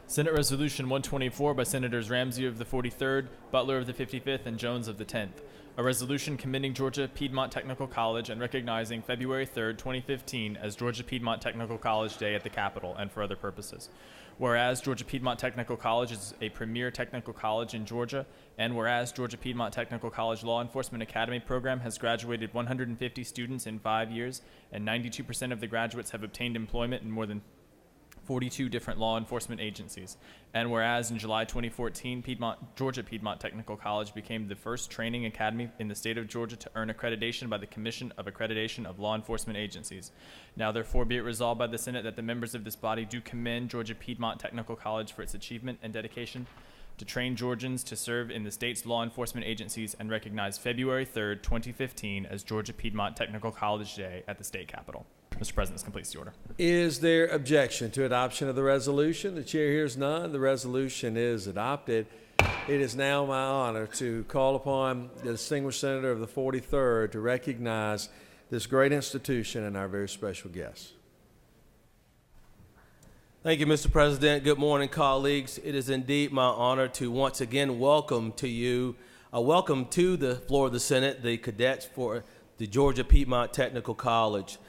Senate Resolution 124 by Senators Ramsey of the 43rd, Butler of the 55th, and Jones of the 10th. A resolution commending Georgia Piedmont Technical College and recognizing February 3rd, 2015 as Georgia Piedmont Technical College Day at the Capitol and for other purposes. Whereas Georgia Piedmont Technical College is a premier technical college in Georgia, and whereas Georgia Piedmont Technical College Law Enforcement Academy program has graduated 150 students in 5 years, and 92% of the graduates have obtained employment in more than 42 different law enforcement agencies. And whereas in July 2014, Georgia Piedmont Technical College became the first training academy in the state of Georgia to earn accreditation by the Commission of Accreditation of Law Enforcement Agencies. Now therefore be it resolved by the Senate that the members of this body do commend Georgia Piedmont Technical College for its achievement and dedication to train Georgians to serve in the state's law enforcement agencies and recognize February 3rd, 2015 as Georgia Piedmont Technical College Day at the state capitol. Mr. President, this completes the order. Is there objection to adoption of the resolution? The chair hears none. The resolution is adopted. It is now my honor to call upon the distinguished senator of the 43rd to recognize this great institution and our very special guests. Thank you, Mr. President. Good morning, colleagues. It is indeed my honor to once again welcome to you, welcome to the floor of the Senate, the cadets for the Georgia Piedmont Technical College.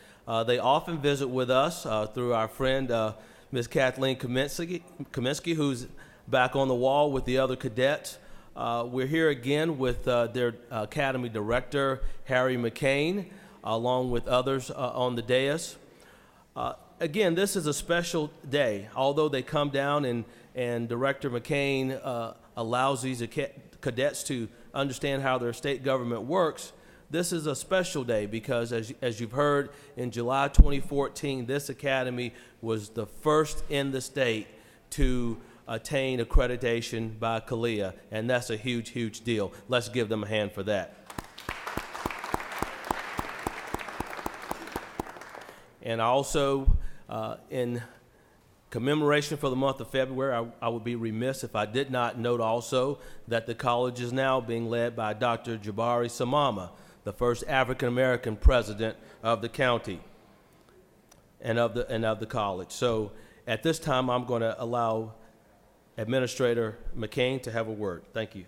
They often visit with us through our friend, Ms. Kathleen Kaminsky, who's back on the wall with the other cadets. We're here again with their Academy Director, Harry McCain, along with others on the dais. Again, this is a special day. Although they come down and Director McCain allows these cadets to understand how their state government works, this is a special day because, as you've heard, in July 2014, this academy was the first in the state to attain accreditation by CALIA, and that's a huge, huge deal. Let's give them a hand for that. And also, in commemoration for the month of February, I would be remiss if I did not note also that the college is now being led by Dr. Jabari Samama, the first African-American president of the county and of the college. So at this time, I'm going to allow Administrator McCain to have a word. Thank you.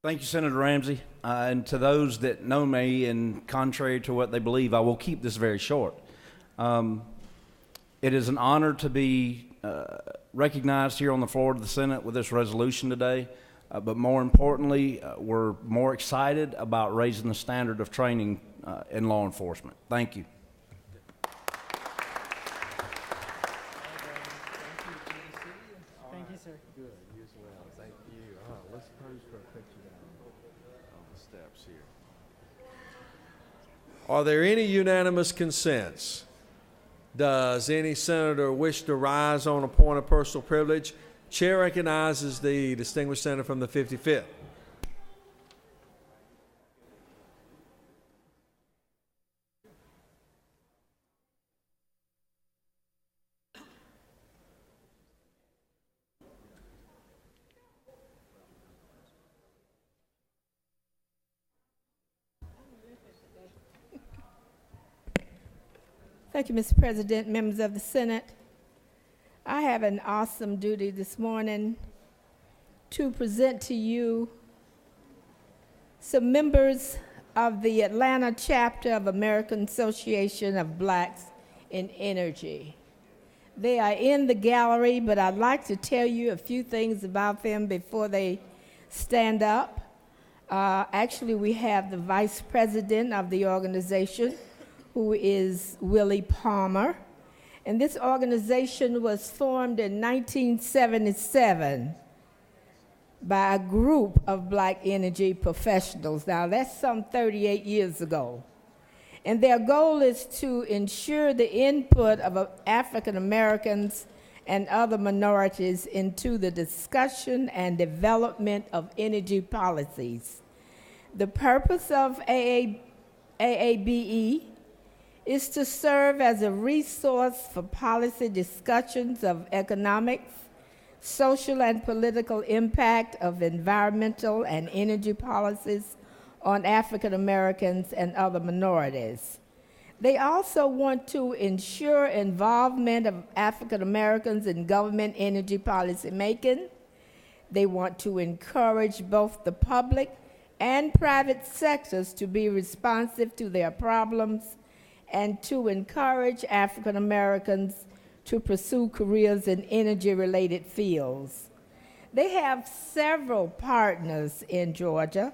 Thank you, Senator Ramsey. And to those that know me, and contrary to what they believe, I will keep this very short. It is an honor to be recognized here on the floor of the Senate with this resolution today. But more importantly, we're more excited about raising the standard of training in law enforcement. Thank you. Thank you, sir. Good, you as well. Thank you. Let's pose for a picture down on the steps here. Are there any unanimous consents? Does any senator wish to rise on a point of personal privilege? Chair recognizes the distinguished senator from the 55th. Thank you, Mr. President, members of the Senate. I have an awesome duty this morning to present to you some members of the Atlanta chapter of American Association of Blacks in Energy. They are in the gallery, but I'd like to tell you a few things about them before they stand up. Actually, we have the vice president of the organization, who is Willie Palmer. And this organization was formed in 1977 by a group of black energy professionals. Now, that's some 38 years ago. And their goal is to ensure the input of African Americans and other minorities into the discussion and development of energy policies. The purpose of AABE is to serve as a resource for policy discussions of economics, social and political impact of environmental and energy policies on African Americans and other minorities. They also want to ensure involvement of African Americans in government energy policy making. They want to encourage both the public and private sectors to be responsive to their problems and to encourage African Americans to pursue careers in energy-related fields. They have several partners in Georgia,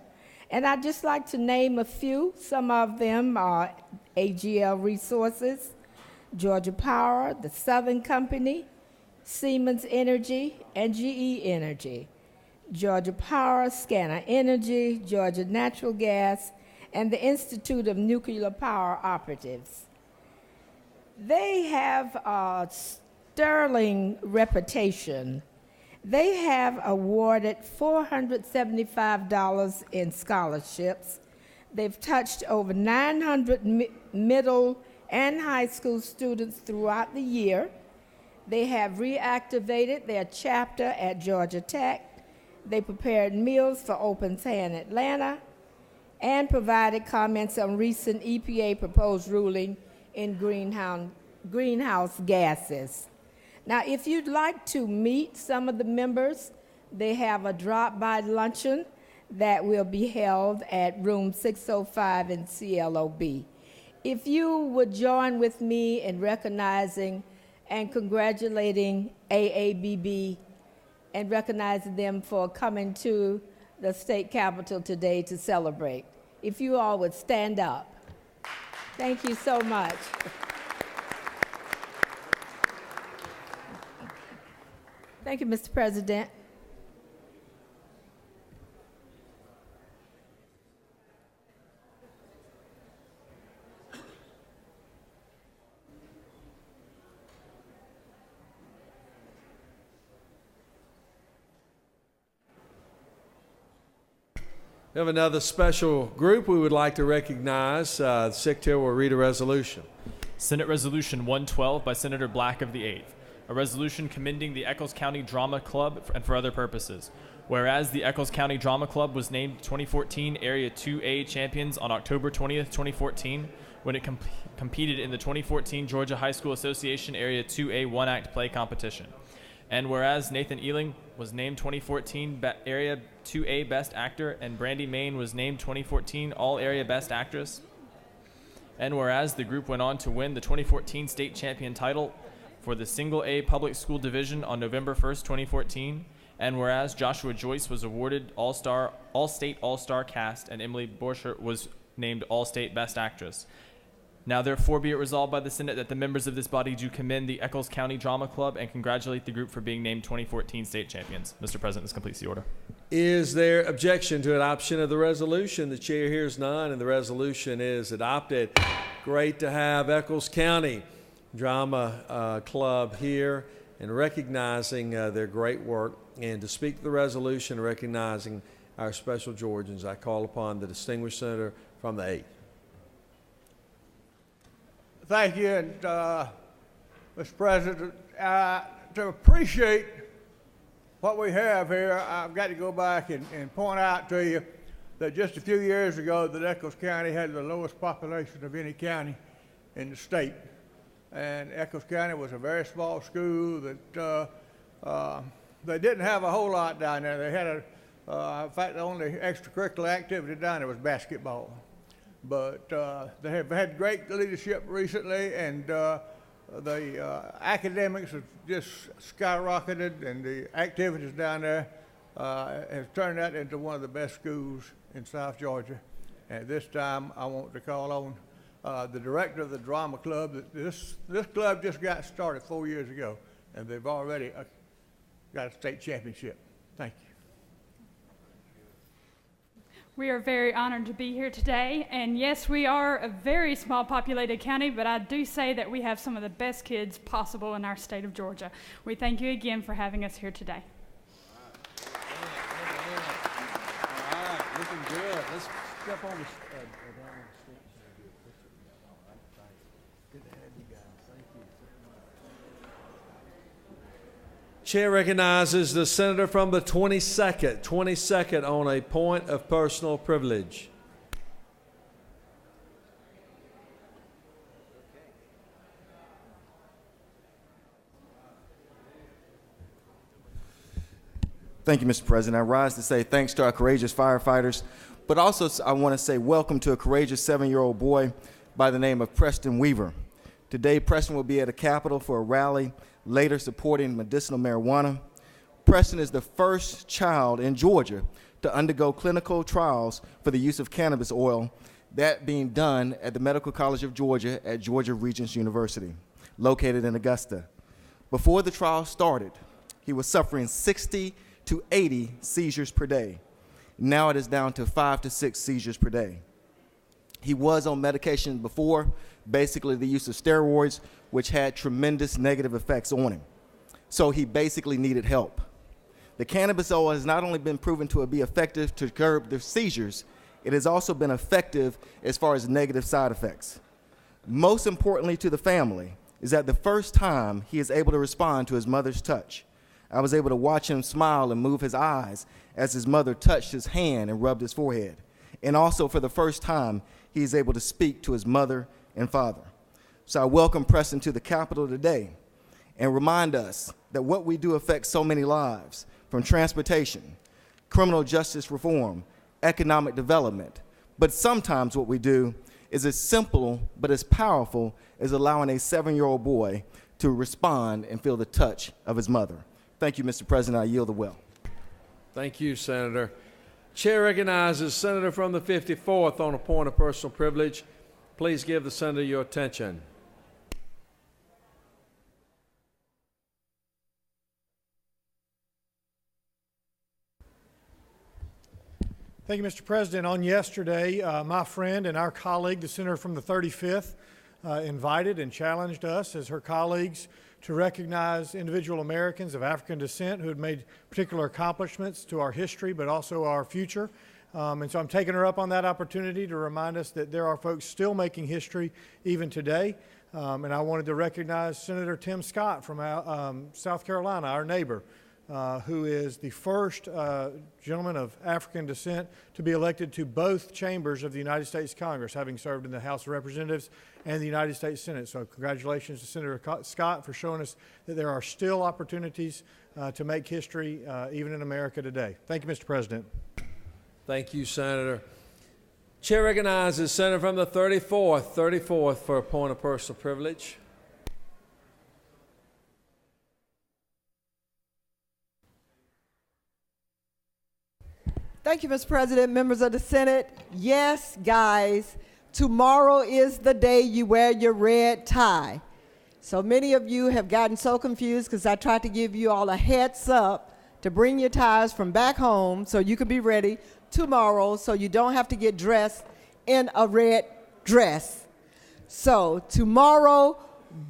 and I'd just like to name a few. Some of them are AGL Resources, Georgia Power, the Southern Company, Siemens Energy, and GE Energy. Georgia Power, Scanner Energy, Georgia Natural Gas, and the Institute of Nuclear Power Operatives. They have a sterling reputation. They have awarded $475 in scholarships. They've touched over 900 middle and high school students throughout the year. They have reactivated their chapter at Georgia Tech. They prepared meals for Open Hand Atlanta and provided comments on recent EPA proposed ruling in greenhouse gases. Now, if you'd like to meet some of the members, they have a drop-by luncheon that will be held at room 605 in CLOB. If you would join with me in recognizing and congratulating AABB and recognizing them for coming to the state capitol today to celebrate. If you all would stand up. Thank you so much. Thank you, Mr. President. We have another special group we would like to recognize. The Secretary will read a resolution. Senate Resolution 112 by Senator Black of the 8th. A resolution commending the Eccles County Drama Club and for other purposes. Whereas the Eccles County Drama Club was named 2014 Area 2A champions on October 20th, 2014, when it competed in the 2014 Georgia High School Association Area 2A one-act play competition. And whereas Nathan Ealing was named 2014 Area 2A Best Actor and Brandy Main was named 2014 All-Area Best Actress. And whereas the group went on to win the 2014 state champion title for the Single A Public School Division on November 1st, 2014. And whereas Joshua Joyce was awarded All-State All-Star Cast and Emily Borchert was named All-State Best Actress. Now therefore be it resolved by the Senate that the members of this body do commend the Eccles County Drama Club and congratulate the group for being named 2014 state champions. Mr. President, this completes the order. Is there objection to adoption of the resolution? The chair hears none, and the resolution is adopted. Great to have Eccles County Drama Club here and recognizing their great work. And to speak to the resolution, recognizing our special Georgians, I call upon the distinguished senator from the 8th. Thank you, and Mr. President, to appreciate what we have here, I've got to go back and point out to you that just a few years ago, that Eccles County had the lowest population of any county in the state. And Eccles County was a very small school that they didn't have a whole lot down there. They had in fact, the only extracurricular activity down there was basketball. But they have had great leadership recently, and the academics have just skyrocketed, and the activities down there has turned that into one of the best schools in South Georgia. And this time, I want to call on the director of the drama club. This club just got started 4 years ago, and they've already got a state championship. Thank you. We are very honored to be here today, and yes, we are a very small populated county, but I do say that we have some of the best kids possible in our state of Georgia. We thank you again for having us here today. All right, looking good. Let's step on the Chair recognizes the senator from the 22nd on a point of personal privilege. Thank you, Mr. President. I rise to say thanks to our courageous firefighters, but also I want to say welcome to a courageous 7-year-old boy by the name of Preston Weaver. Today, Preston will be at the Capitol for a rally, later supporting medicinal marijuana. Preston is the first child in Georgia to undergo clinical trials for the use of cannabis oil, that being done at the Medical College of Georgia at Georgia Regents University, located in Augusta. Before the trial started, he was suffering 60 to 80 seizures per day. Now it is down to 5 to 6 seizures per day. He was on medication before, basically the use of steroids, which had tremendous negative effects on him. So he basically needed help. The cannabis oil has not only been proven to be effective to curb the seizures, it has also been effective as far as negative side effects. Most importantly to the family is that the first time he is able to respond to his mother's touch. I was able to watch him smile and move his eyes as his mother touched his hand and rubbed his forehead. And also for the first time, he is able to speak to his mother and father. So I welcome Preston to the Capitol today and remind us that what we do affects so many lives, from transportation, criminal justice reform, economic development. But sometimes what we do is as simple but as powerful as allowing a 7-year-old boy to respond and feel the touch of his mother. Thank you, Mr. President. I yield the will. Thank you, Senator. Chair recognizes Senator from the 54th on a point of personal privilege. Please give the senator your attention. Thank you, Mr. President. On yesterday, my friend and our colleague, the senator from the 35th, invited and challenged us as her colleagues to recognize individual Americans of African descent who had made particular accomplishments to our history but also our future. And so I'm taking her up on that opportunity to remind us that there are folks still making history even today. And I wanted to recognize Senator Tim Scott from South Carolina, our neighbor, who is the first gentleman of African descent to be elected to both chambers of the United States Congress, having served in the House of Representatives and the United States Senate. So congratulations to Senator Scott for showing us that there are still opportunities to make history even in America today. Thank you, Mr. President. Thank you, Senator. Chair recognizes Senator from the 34th for a point of personal privilege. Thank you, Mr. President, members of the Senate. Yes, guys, tomorrow is the day you wear your red tie. So many of you have gotten so confused because I tried to give you all a heads up to bring your ties from back home so you can be ready tomorrow so you don't have to get dressed in a red dress. So tomorrow,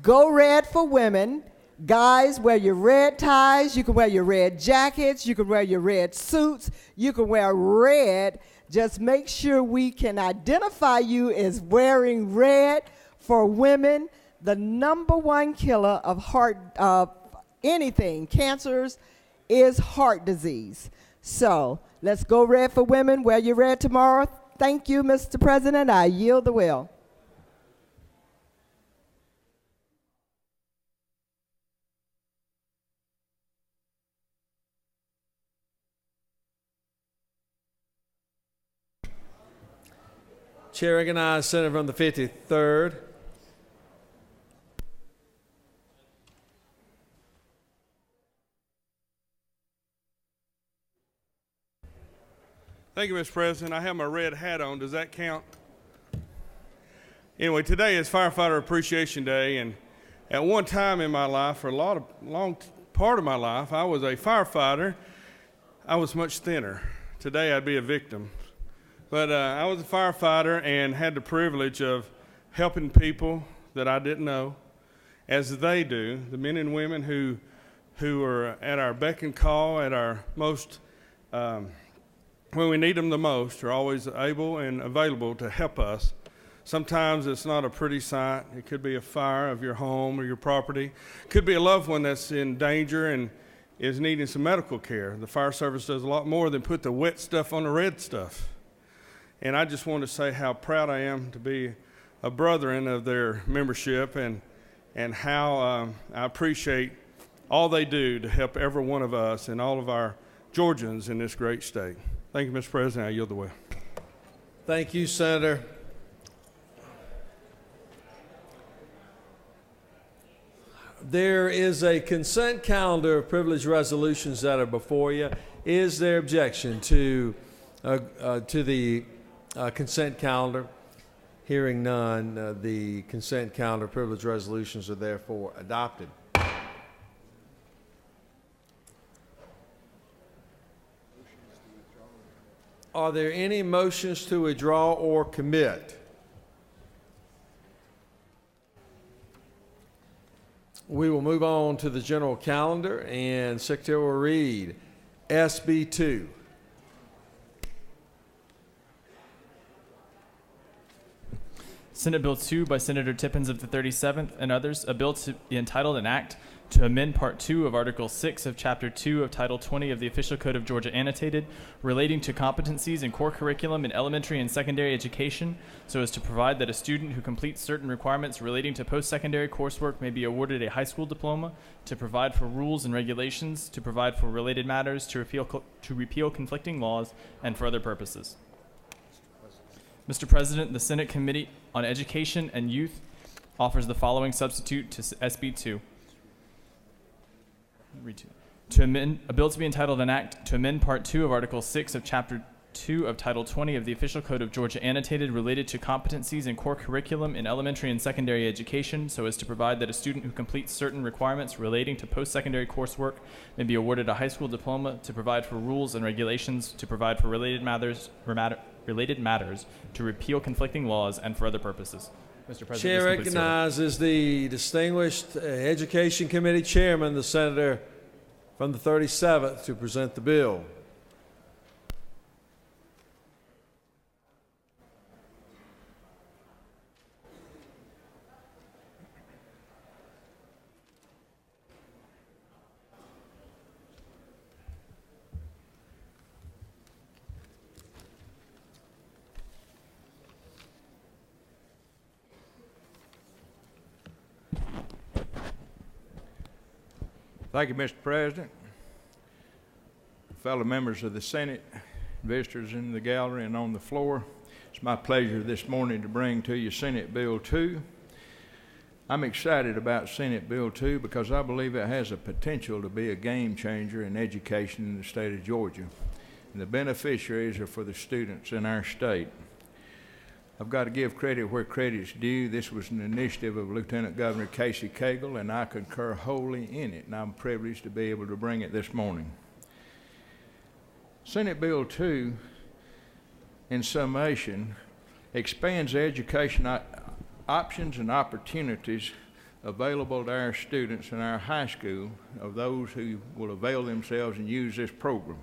go red for women. Guys, wear your red ties. You can wear your red jackets. You can wear your red suits. You can wear red. Just make sure we can identify you as wearing red for women. The #1 killer of anything, cancers, is heart disease. So let's go red for women. Wear your red tomorrow. Thank you, Mr. President. I yield the will. Chair recognizes Senator from the 53rd. Thank you, Mr. President. I have my red hat on. Does that count? Anyway, today is Firefighter Appreciation Day, and at one time in my life, for a long part of my life, I was a firefighter. I was much thinner. Today, I'd be a victim. But I was a firefighter and had the privilege of helping people that I didn't know, as they do, the men and women who are at our beck and call, at our most, when we need them the most, are always able and available to help us. Sometimes it's not a pretty sight. It could be a fire of your home or your property. It could be a loved one that's in danger and is needing some medical care. The fire service does a lot more than put the wet stuff on the red stuff. And I just want to say how proud I am to be a brethren of their membership and how I appreciate all they do to help every one of us and all of our Georgians in this great state. Thank you, Mr. President. I yield the way. Thank you, Senator. There is a consent calendar of privileged resolutions that are before you. Is there objection to the consent calendar? Hearing none, the consent calendar privilege resolutions are therefore adopted. Are there any motions to withdraw or commit? We will move on to the general calendar, and Secretary will read SB 2. Senate Bill 2 by Senator Tippins of the 37th and others, a bill to be entitled an act to amend Part 2 of Article 6 of Chapter 2 of Title 20 of the Official Code of Georgia Annotated, relating to competencies in core curriculum in elementary and secondary education, so as to provide that a student who completes certain requirements relating to post-secondary coursework may be awarded a high school diploma, to provide for rules and regulations, to provide for related matters, to repeal conflicting laws, and for other purposes. Mr. President, the Senate Committee on Education and Youth offers the following substitute to SB 2. To amend a bill to be entitled an act to amend Part 2 of Article 6 of Chapter 2 of Title 20 of the Official Code of Georgia Annotated, related to competencies in core curriculum in elementary and secondary education, so as to provide that a student who completes certain requirements relating to post-secondary coursework may be awarded a high school diploma, to provide for rules and regulations, to provide for related matters, to repeal conflicting laws, and for other purposes. Mr. President, Chair recognizes the distinguished Education Committee Chairman, the Senator from the 37th, to present the bill. Thank you, Mr. President. Fellow members of the Senate, visitors in the gallery and on the floor, it's my pleasure this morning to bring to you Senate Bill 2. I'm excited about Senate Bill 2 because I believe it has a potential to be a game changer in education in the state of Georgia. And the beneficiaries are for the students in our state. I've got to give credit where credit's due. This was an initiative of Lieutenant Governor Casey Cagle, and I concur wholly in it, and I'm privileged to be able to bring it this morning. Senate Bill 2, in summation, expands education options and opportunities available to our students in our high school of those who will avail themselves and use this program.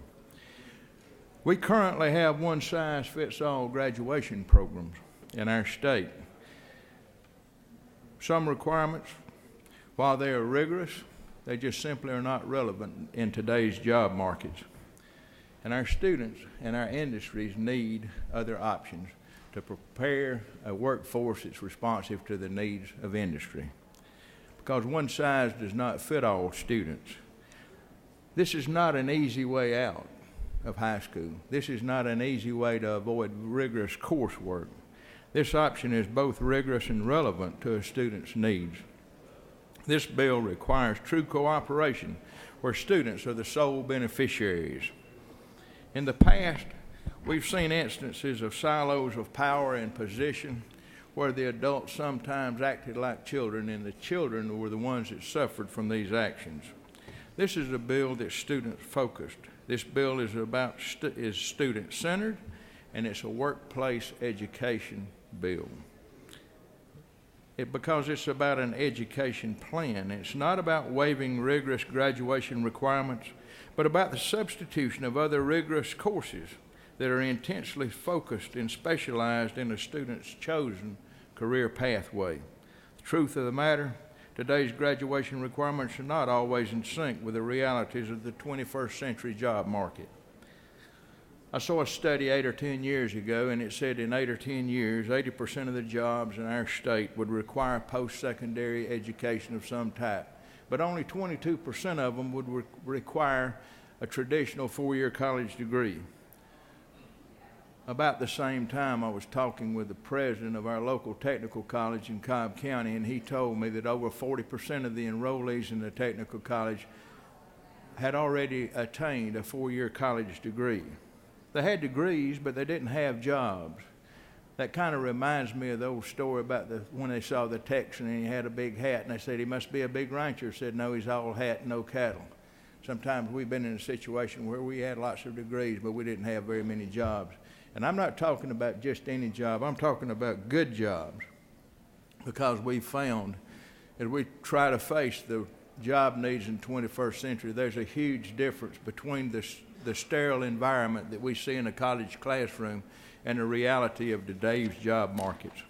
We currently have one-size-fits-all graduation programs in our state. Some requirements, while they are rigorous, they just simply are not relevant in today's job markets. And our students and our industries need other options to prepare a workforce that's responsive to the needs of industry. Because one size does not fit all students. This is not an easy way out of high school. This is not an easy way to avoid rigorous coursework. This option is both rigorous and relevant to a student's needs. This bill requires true cooperation where students are the sole beneficiaries. In the past, we've seen instances of silos of power and position where the adults sometimes acted like children, and the children were the ones that suffered from these actions. This is a bill that's student-focused. This bill is student-centered, and it's a workplace education bill. Because it's about an education plan. It's not about waiving rigorous graduation requirements, but about the substitution of other rigorous courses that are intensely focused and specialized in a student's chosen career pathway. The truth of the matter, today's graduation requirements are not always in sync with the realities of the 21st century job market. I saw a study 8 or 10 years ago, and it said in 8 or 10 years, 80% of the jobs in our state would require post-secondary education of some type, but only 22% of them would require a traditional 4-year college degree. About the same time, I was talking with the president of our local technical college in Cobb County, and he told me that over 40% of the enrollees in the technical college had already attained a 4-year college degree. They had degrees, but they didn't have jobs. That kind of reminds me of the old story about when they saw the Texan and he had a big hat, and they said he must be a big rancher. Said, no, he's all hat and no cattle. Sometimes we've been in a situation where we had lots of degrees, but we didn't have very many jobs. And I'm not talking about just any job. I'm talking about good jobs, because we found as we try to face the job needs in the 21st century, there's a huge difference between the sterile environment that we see in a college classroom and the reality of today's job markets.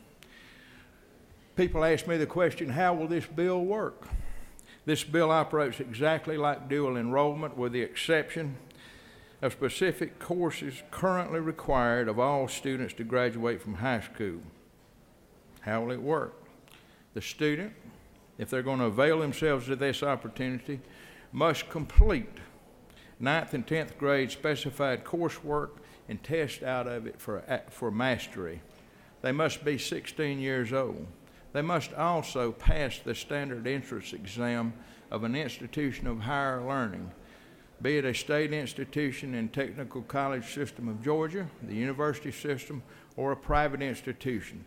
People ask me the question, how will this bill work? This bill operates exactly like dual enrollment with the exception of specific courses currently required of all students to graduate from high school. How will it work? The student, if they're going to avail themselves of this opportunity, must complete 9th and 10th grade specified coursework and test out of it for mastery. They must be 16 years old. They must also pass the standard entrance exam of an institution of higher learning, be it a state institution in Technical College System of Georgia, the university system, or a private institution.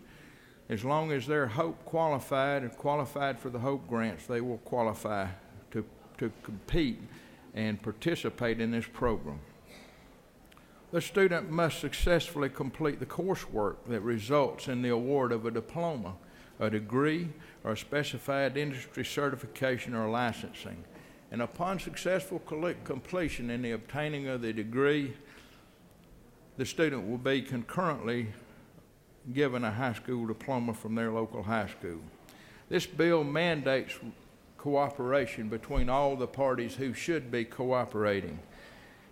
As long as they're Hope qualified and qualified for the Hope grants, they will qualify to compete and participate in this program. The student must successfully complete the coursework that results in the award of a diploma, a degree, or a specified industry certification or licensing. And upon successful completion in the obtaining of the degree, the student will be concurrently given a high school diploma from their local high school. This bill mandates cooperation between all the parties who should be cooperating.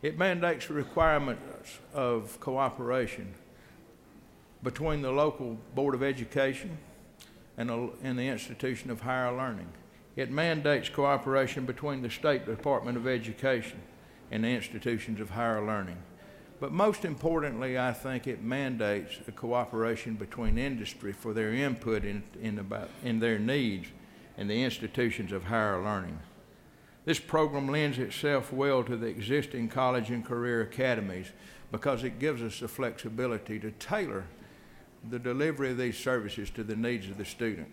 It mandates requirements of cooperation between the local Board of Education and the institution of higher learning. It mandates cooperation between the State Department of Education and the institutions of higher learning. But most importantly, I think it mandates a cooperation between industry for their input in their needs and the institutions of higher learning. This program lends itself well to the existing college and career academies because it gives us the flexibility to tailor the delivery of these services to the needs of the student.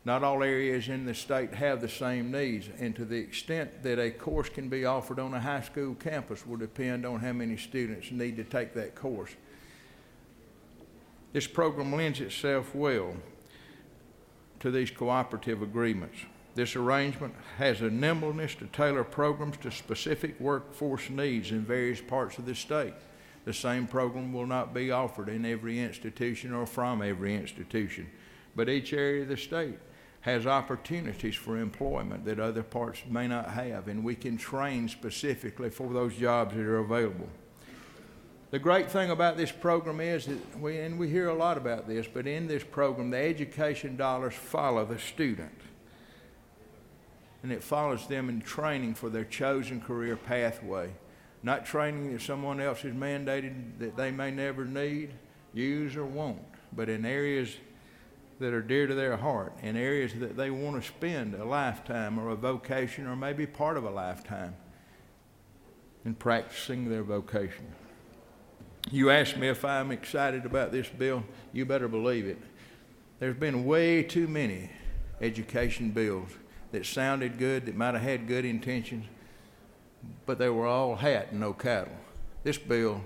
Not all areas in the state have the same needs, and to the extent that a course can be offered on a high school campus will depend on how many students need to take that course. This program lends itself well to these cooperative agreements. This arrangement has a nimbleness to tailor programs to specific workforce needs in various parts of the state. The same program will not be offered in every institution or from every institution, but each area of the state has opportunities for employment that other parts may not have, and we can train specifically for those jobs that are available. The great thing about this program is that we hear a lot about this, but in this program, the education dollars follow the student. And it follows them in training for their chosen career pathway. Not training that someone else has mandated that they may never need, use, or want, but in areas that are dear to their heart, in areas that they want to spend a lifetime or a vocation or maybe part of a lifetime in practicing their vocation. You asked me if I'm excited about this bill. You better believe it. There's been way too many education bills that sounded good, that might have had good intentions, but they were all hat and no cattle. This bill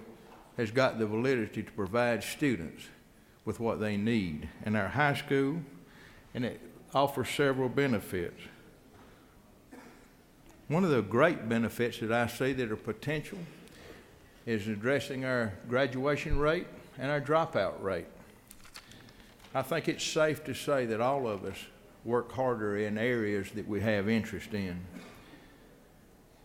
has got the validity to provide students with what they need in our high school, and it offers several benefits. One of the great benefits that I see that are potential is addressing our graduation rate and our dropout rate. I think it's safe to say that all of us work harder in areas that we have interest in.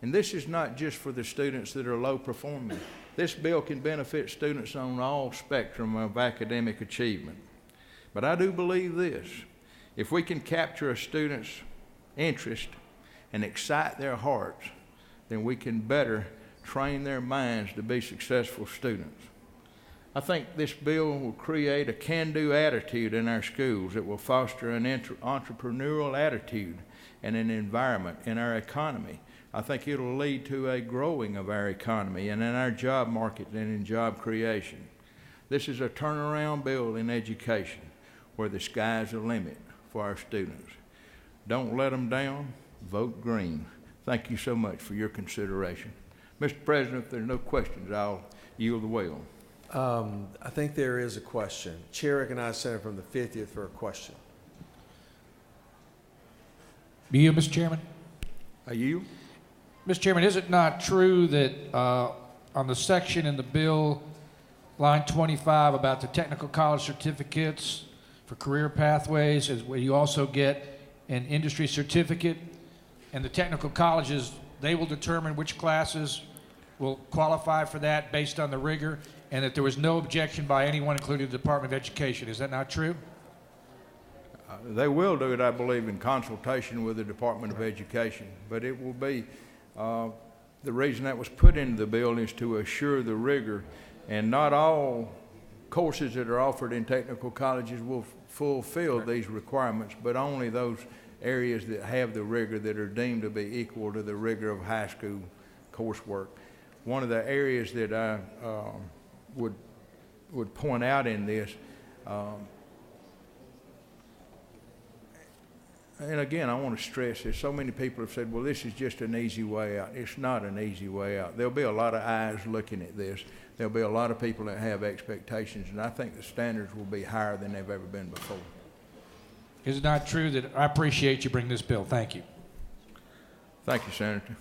And this is not just for the students that are low performing. This bill can benefit students on all spectrum of academic achievement. But I do believe this: if we can capture a student's interest and excite their hearts, then we can better train their minds to be successful students. I think this bill will create a can-do attitude in our schools that will foster an entrepreneurial attitude and an environment in our economy. I think it'll lead to a growing of our economy and in our job market and in job creation. This is a turnaround bill in education where the sky's the limit for our students. Don't let them down. Vote green. Thank you so much for your consideration. Mr. President, if there are no questions, I'll yield the wheel. I think there is a question. Chair recognizes Senator from the 50th for a question. Be you, Mr. Chairman? Are you? Mr. Chairman, is it not true that on the section in the bill, line 25, about the technical college certificates for career pathways, where you also get an industry certificate, and the technical colleges, they will determine which classes will qualify for that based on the rigor, and that there was no objection by anyone, including the Department of Education. Is that not true? They will do it, I believe, in consultation with the Department of Education, but it will be, the reason that was put into the bill is to assure the rigor, and not all courses that are offered in technical colleges will fulfill these requirements, but only those areas that have the rigor that are deemed to be equal to the rigor of high school coursework. One of the areas that I would point out in this, and again, I want to stress this. So many people have said, well, this is just an easy way out. It's not an easy way out. There'll be a lot of eyes looking at this. There'll be a lot of people that have expectations, and I think the standards will be higher than they've ever been before. Is it not true that I appreciate you bringing this bill? Thank you. Thank you, Senator.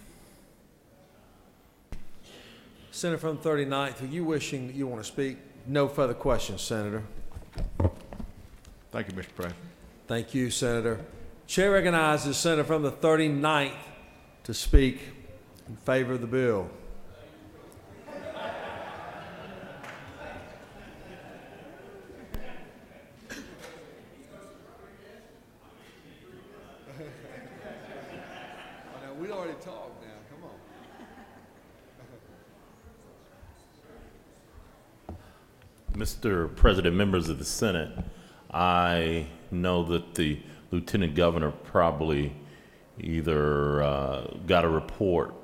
Senator from the 39th, are you wishing that you want to speak? No further questions, Senator. Thank you, Mr. President. Thank you, Senator. Chair recognizes Senator from the 39th to speak in favor of the bill. We already talked now, come on. Mr. President, members of the Senate, I know that the Lieutenant Governor probably either got a report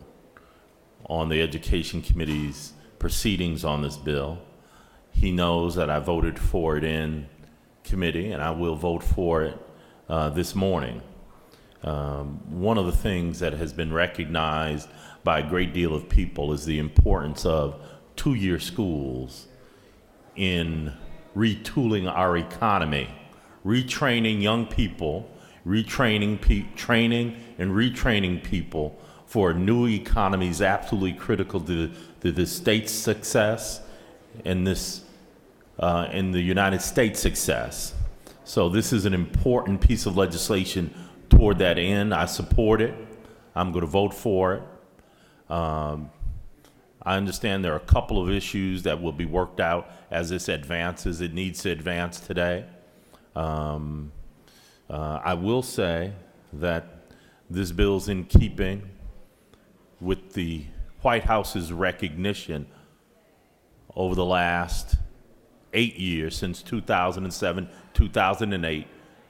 on the Education Committee's proceedings on this bill. He knows that I voted for it in committee, and I will vote for it this morning. One of the things that has been recognized by a great deal of people is the importance of two-year schools in retooling our economy, retraining young people, training and retraining people for a new economy is absolutely critical to the state's success and in the United States' success. So this is an important piece of legislation toward that end. I support it. I'm going to vote for it. I understand there are a couple of issues that will be worked out as this advances. It needs to advance today. I will say that this bill's in keeping with the White House's recognition over the last 8 years, since 2007, 2008,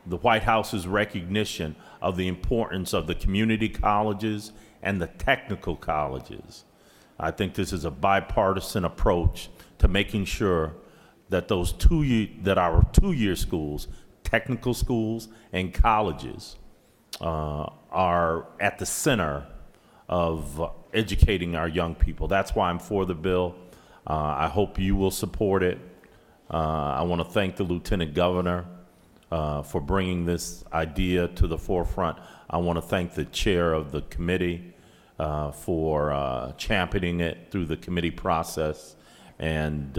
the White House's recognition of the importance of the community colleges and the technical colleges. I think this is a bipartisan approach to making sure that our two-year schools, technical schools and colleges, are at the center of educating our young people. That's why I'm for the bill. I hope you will support it. I want to thank the Lieutenant Governor for bringing this idea to the forefront. I want to thank the chair of the committee for championing it through the committee process, and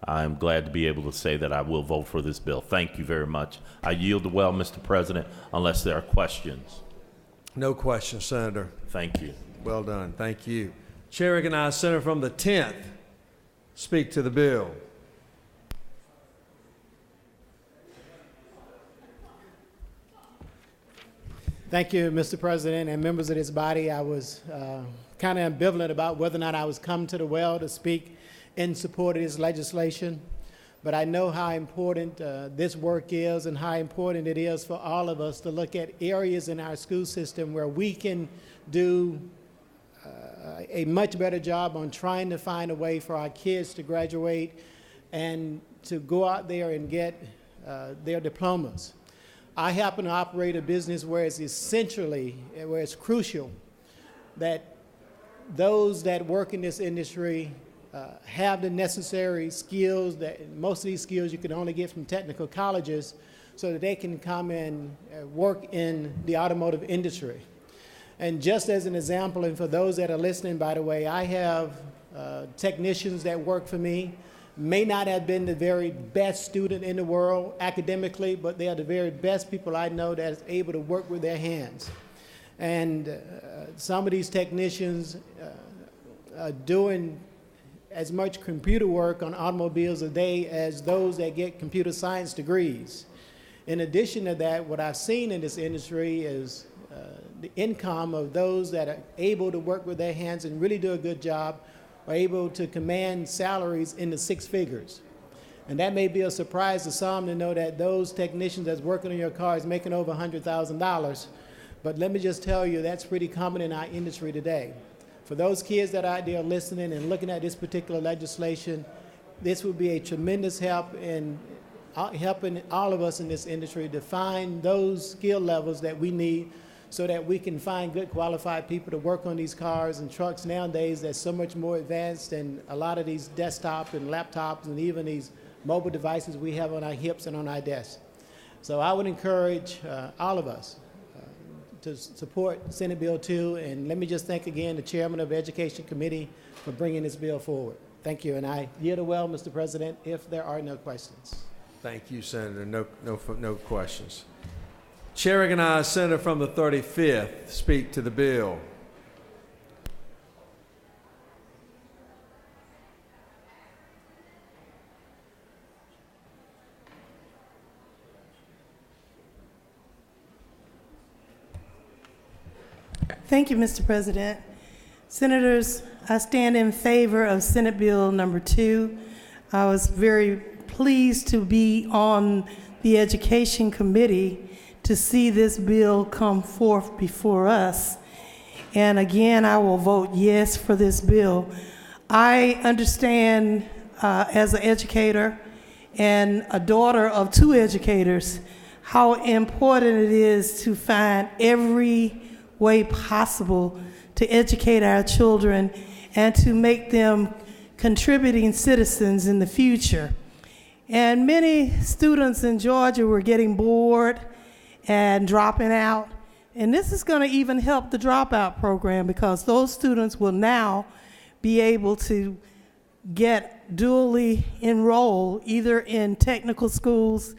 I'm glad to be able to say that I will vote for this bill. Thank you very much. I yield well, Mr. President, unless there are questions. No questions, Senator. Thank you. Well done. Thank you. Chair recognizes Senator from the 10th. Speak to the bill. Thank you, Mr. President and members of this body. I was kind of ambivalent about whether or not I was coming to the well to speak in support of this legislation, but I know how important this work is and how important it is for all of us to look at areas in our school system where we can do a much better job on trying to find a way for our kids to graduate and to go out there and get their diplomas. I happen to operate a business where it's where it's crucial that those that work in this industry have the necessary skills. That most of these skills you can only get from technical colleges, so that they can come and work in the automotive industry. And just as an example, and for those that are listening, by the way, I have technicians that work for me may not have been the very best student in the world academically, but they are the very best people I know that is able to work with their hands. And some of these technicians are doing as much computer work on automobiles a day as those that get computer science degrees. In addition to that, what I've seen in this industry is the income of those that are able to work with their hands and really do a good job are able to command salaries in the six figures. And that may be a surprise to some to know that those technicians that's working on your car is making over $100,000. But let me just tell you, that's pretty common in our industry today. For those kids that are out there listening and looking at this particular legislation, this would be a tremendous help in helping all of us in this industry to find those skill levels that we need so that we can find good qualified people to work on these cars and trucks nowadays that's so much more advanced than a lot of these desktop and laptops and even these mobile devices we have on our hips and on our desks. So I would encourage all of us to support Senate Bill 2, and let me just thank again the Chairman of the Education Committee for bringing this bill forward. Thank you, and I yield the well, Mr. President, if there are no questions. Thank you, Senator. No questions. Chair recognizes Senator from the 35th speak to the bill. Thank you, Mr. President. Senators, I stand in favor of Senate Bill number 2. I was very pleased to be on the Education Committee to see this bill come forth before us. And again, I will vote yes for this bill. I understand as an educator and a daughter of 2 educators how important it is to find every way possible to educate our children and to make them contributing citizens in the future. And many students in Georgia were getting bored and dropping out. And this is going to even help the dropout program because those students will now be able to get dually enrolled either in technical schools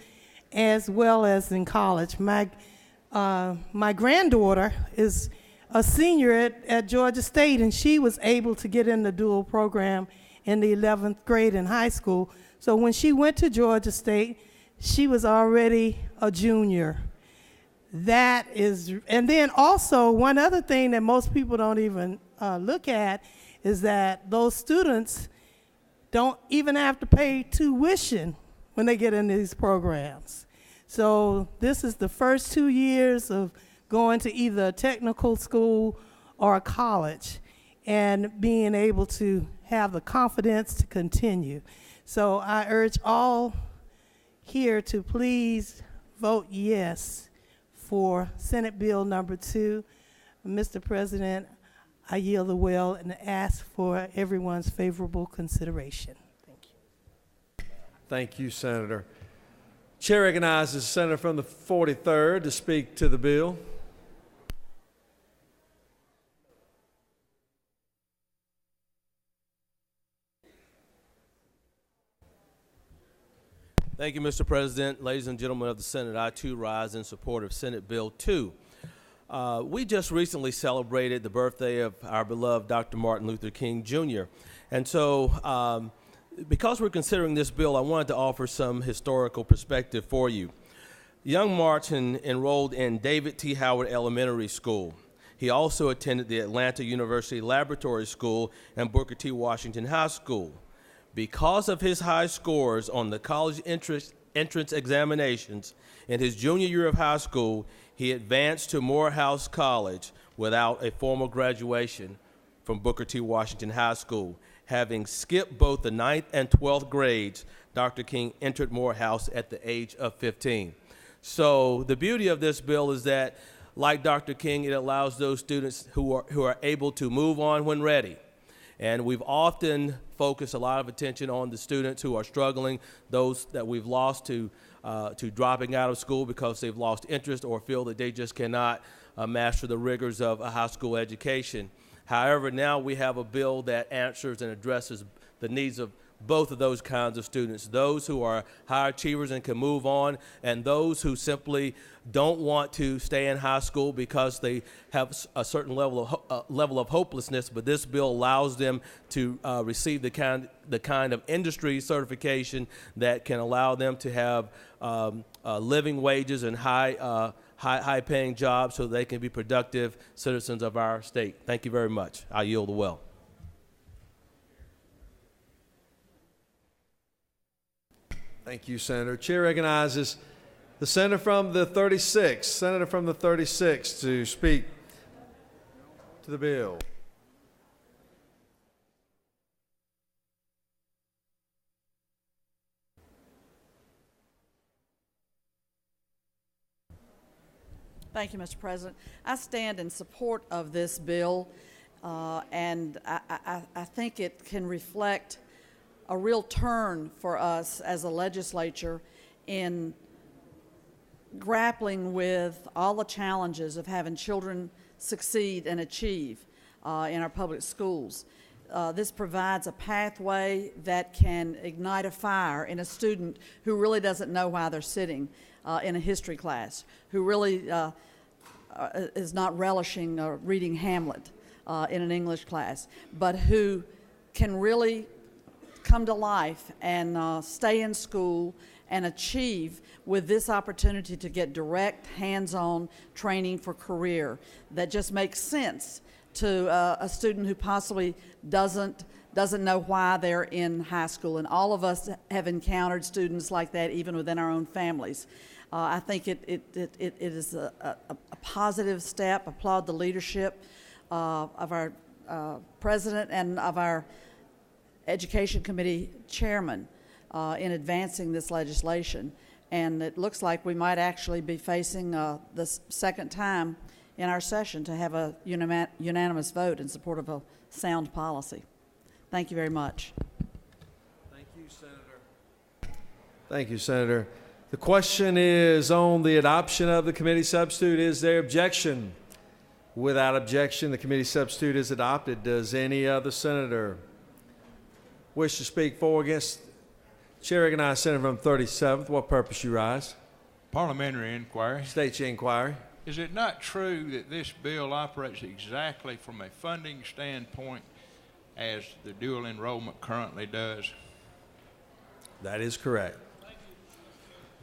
as well as in college. My granddaughter is a senior at Georgia State, and she was able to get in the dual program in the 11th grade in high school. So when she went to Georgia State, she was already a junior. That is, and then also one other thing that most people don't even look at is that those students don't even have to pay tuition when they get into these programs. So this is the first 2 years of going to either a technical school or a college and being able to have the confidence to continue. So I urge all here to please vote yes for Senate Bill number 2. Mr. President, I yield the well and ask for everyone's favorable consideration. Thank you. Thank you, Senator. Chair recognizes the senator from the 43rd to speak to the bill. Thank you, Mr. President. Ladies and gentlemen of the Senate, I too rise in support of Senate Bill 2. We just recently celebrated the birthday of our beloved Dr. Martin Luther King, Jr. And so because we're considering this bill, I wanted to offer some historical perspective for you. Young Martin enrolled in David T. Howard Elementary School. He also attended the Atlanta University Laboratory School and Booker T. Washington High School. Because of his high scores on the college entrance examinations in his junior year of high school, he advanced to Morehouse College without a formal graduation from Booker T. Washington High School. Having skipped both the 9th and 12th grades, Dr. King entered Morehouse at the age of 15. So the beauty of this bill is that, like Dr. King, it allows those students who are able to move on when ready. And we've often focused a lot of attention on the students who are struggling, those that we've lost to dropping out of school because they've lost interest or feel that they just cannot master the rigors of a high school education. However, now we have a bill that answers and addresses the needs of both of those kinds of students, those who are high achievers and can move on, and those who simply don't want to stay in high school because they have a certain level of hopelessness. But this bill allows them to receive the kind of industry certification that can allow them to have living wages and high-paying jobs so they can be productive citizens of our state. Thank you very much. I yield the well. Thank you, Senator. Chair recognizes the senator from the 36th to speak to the bill. Thank you, Mr. President. I stand in support of this bill, and I think it can reflect a real turn for us as a legislature in grappling with all the challenges of having children succeed and achieve in our public schools. This provides a pathway that can ignite a fire in a student who really doesn't know why they're sitting in a history class, who really is not relishing reading Hamlet in an English class, but who can really come to life and stay in school and achieve with this opportunity to get direct, hands-on training for career that just makes sense to a student who possibly doesn't know why they're in high school. And all of us have encountered students like that even within our own families. I think it is a positive step. Applaud the leadership of our president and of our Education Committee chairman in advancing this legislation. And it looks like we might actually be facing the second time in our session to have a unanimous vote in support of a sound policy. Thank you very much. Thank you, Senator. Thank you, Senator. The question is on the adoption of the committee substitute. Is there objection? Without objection, the committee substitute is adopted. Does any other senator wish to speak for or against? Chair recognizes Senator from 37th. What purpose you rise? Parliamentary inquiry. State your inquiry. Is it not true that this bill operates exactly from a funding standpoint as the dual enrollment currently does? That is correct.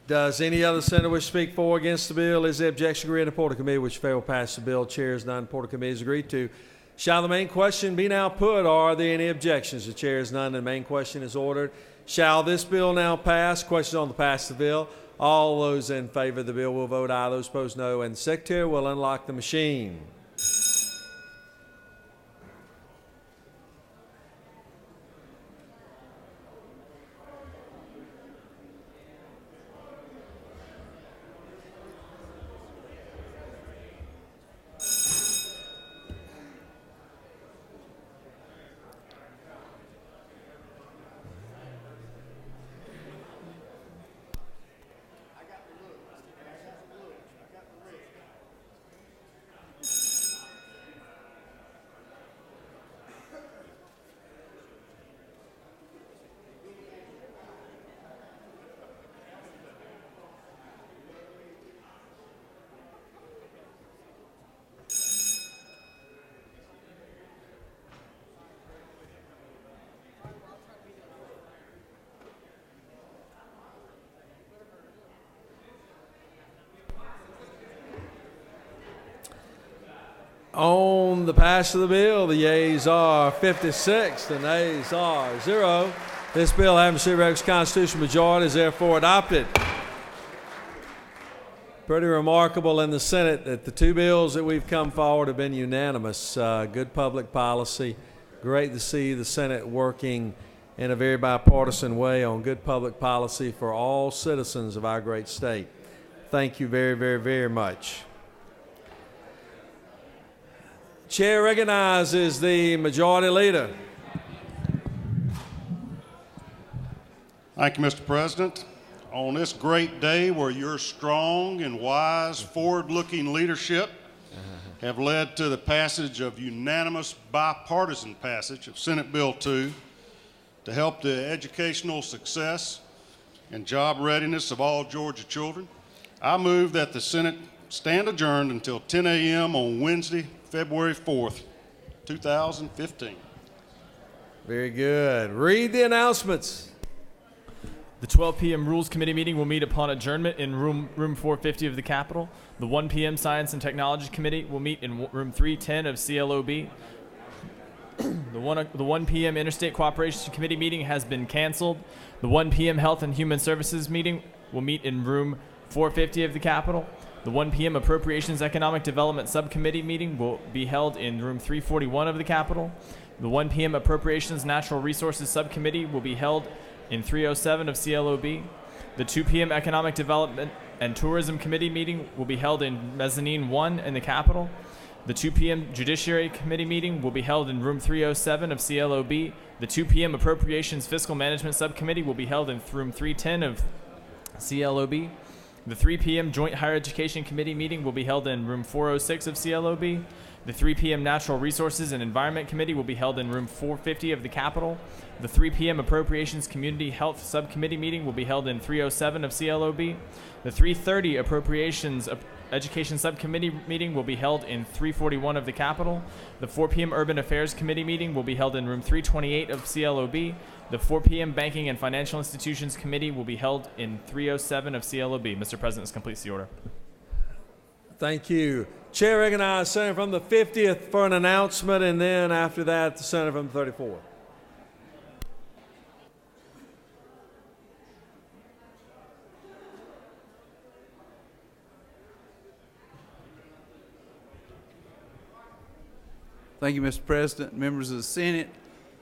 Does any other senator wish to speak for or against the bill? Is the objection agreed? The Porter Committee which fail pass the bill. Chair is none. Porter Committee is agreed to. Shall the main question be now put? Are there any objections? The chair is none. The main question is ordered. Shall this bill now pass? Question on the pass of the bill. All those in favor of the bill will vote aye. Those opposed, no. And the secretary will unlock the machine. On the pass of the bill, the yeas are 56, the nays are 0. This bill, having received the constitutional majority, is therefore adopted. Pretty remarkable in the Senate that the two bills that we've come forward have been unanimous. Good public policy. Great to see the Senate working in a very bipartisan way on good public policy for all citizens of our great state. Thank you very, very, very much. Chair recognizes the majority leader. Thank you, Mr. President. On this great day where your strong and wise, forward-looking leadership have led to the passage of unanimous bipartisan passage of Senate Bill 2, to help the educational success and job readiness of all Georgia children. I move that the Senate stand adjourned until 10 a.m. on Wednesday, February 4th, 2015. Very good. Read the announcements. The 12 p.m. Rules Committee meeting will meet upon adjournment in room 450 of the Capitol. The 1 p.m. Science and Technology Committee will meet in room 310 of CLOB. The 1 p.m. Interstate Cooperation Committee meeting has been canceled. The 1 p.m. Health and Human Services meeting will meet in room 450 of the Capitol. The 1 p.m. Appropriations Economic Development Subcommittee meeting will be held in room 341 of the Capitol. The 1 p.m. Appropriations Natural Resources Subcommittee will be held in 307 of CLOB. The 2 p.m. Economic Development and Tourism Committee meeting will be held in Mezzanine 1 in the Capitol. The 2 p.m. Judiciary Committee meeting will be held in room 307 of CLOB. The 2 p.m. Appropriations Fiscal Management Subcommittee will be held in room 310 of CLOB. The 3 p.m. Joint Higher Education Committee meeting will be held in room 406 of CLOB. The 3 p.m. Natural Resources and Environment Committee will be held in room 450 of the Capitol. The 3 p.m. Appropriations Community Health Subcommittee meeting will be held in 307 of CLOB. The 3:30 Appropriations Education Subcommittee meeting will be held in 341 of the Capitol. The 4 p.m. Urban Affairs Committee meeting will be held in room 328 of CLOB. The 4 p.m. Banking and Financial Institutions Committee will be held in 307 of CLOB. Mr. President, this completes the order. Thank you. Chair recognizes Senator from the 50th for an announcement, and then after that, the Senator from the 34th. Thank you, Mr. President, members of the Senate.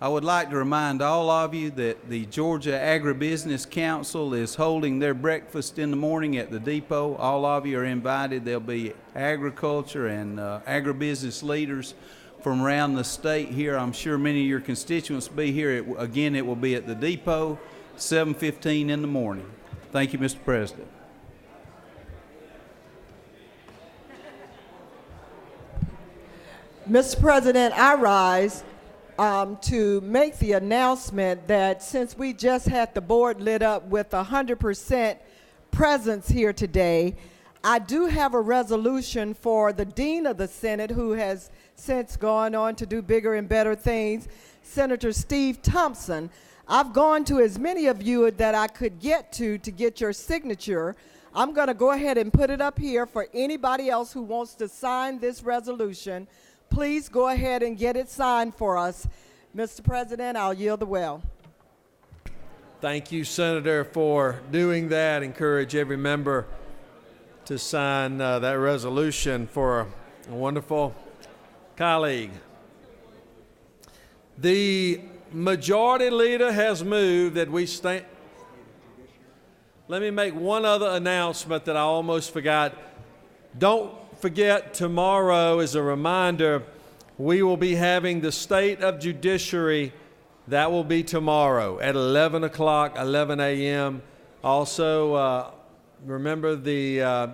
I would like to remind all of you that the Georgia Agribusiness Council is holding their breakfast in the morning at the depot. All of you are invited. There'll be agriculture and agribusiness leaders from around the state here. I'm sure many of your constituents will be here. Again, it will be at the depot, 7:15 in the morning. Thank you, Mr. President. Mr. President, I rise to make the announcement that since we just had the board lit up with 100% presence here today, I do have a resolution for the Dean of the Senate, who has since gone on to do bigger and better things, Senator Steve Thompson. I've gone to as many of you that I could get to get your signature. I'm going to go ahead and put it up here for anybody else who wants to sign this resolution. Please go ahead and get it signed for us. Mr. President, I'll yield the well. Thank you, Senator, for doing that. Encourage every member to sign that resolution for a wonderful colleague. The majority leader has moved that we stand. Let me make one other announcement that I almost forgot. Don't forget, tomorrow is a reminder, we will be having the State of Judiciary. That will be tomorrow at 11 o'clock, 11 a.m. Also, remember the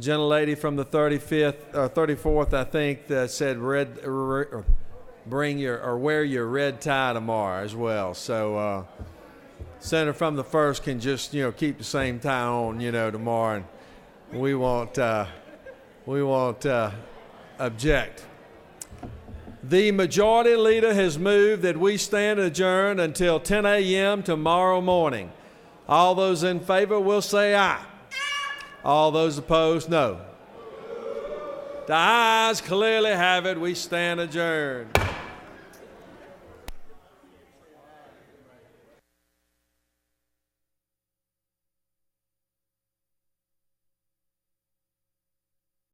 gentlelady from the 35th or 34th, I think, that said wear your red tie tomorrow as well. So Senator from the 1st can just keep the same tie on tomorrow, and we won't object. The majority leader has moved that we stand adjourned until 10 a.m. tomorrow morning. All those in favor will say aye. All those opposed, no. The ayes clearly have it. We stand adjourned.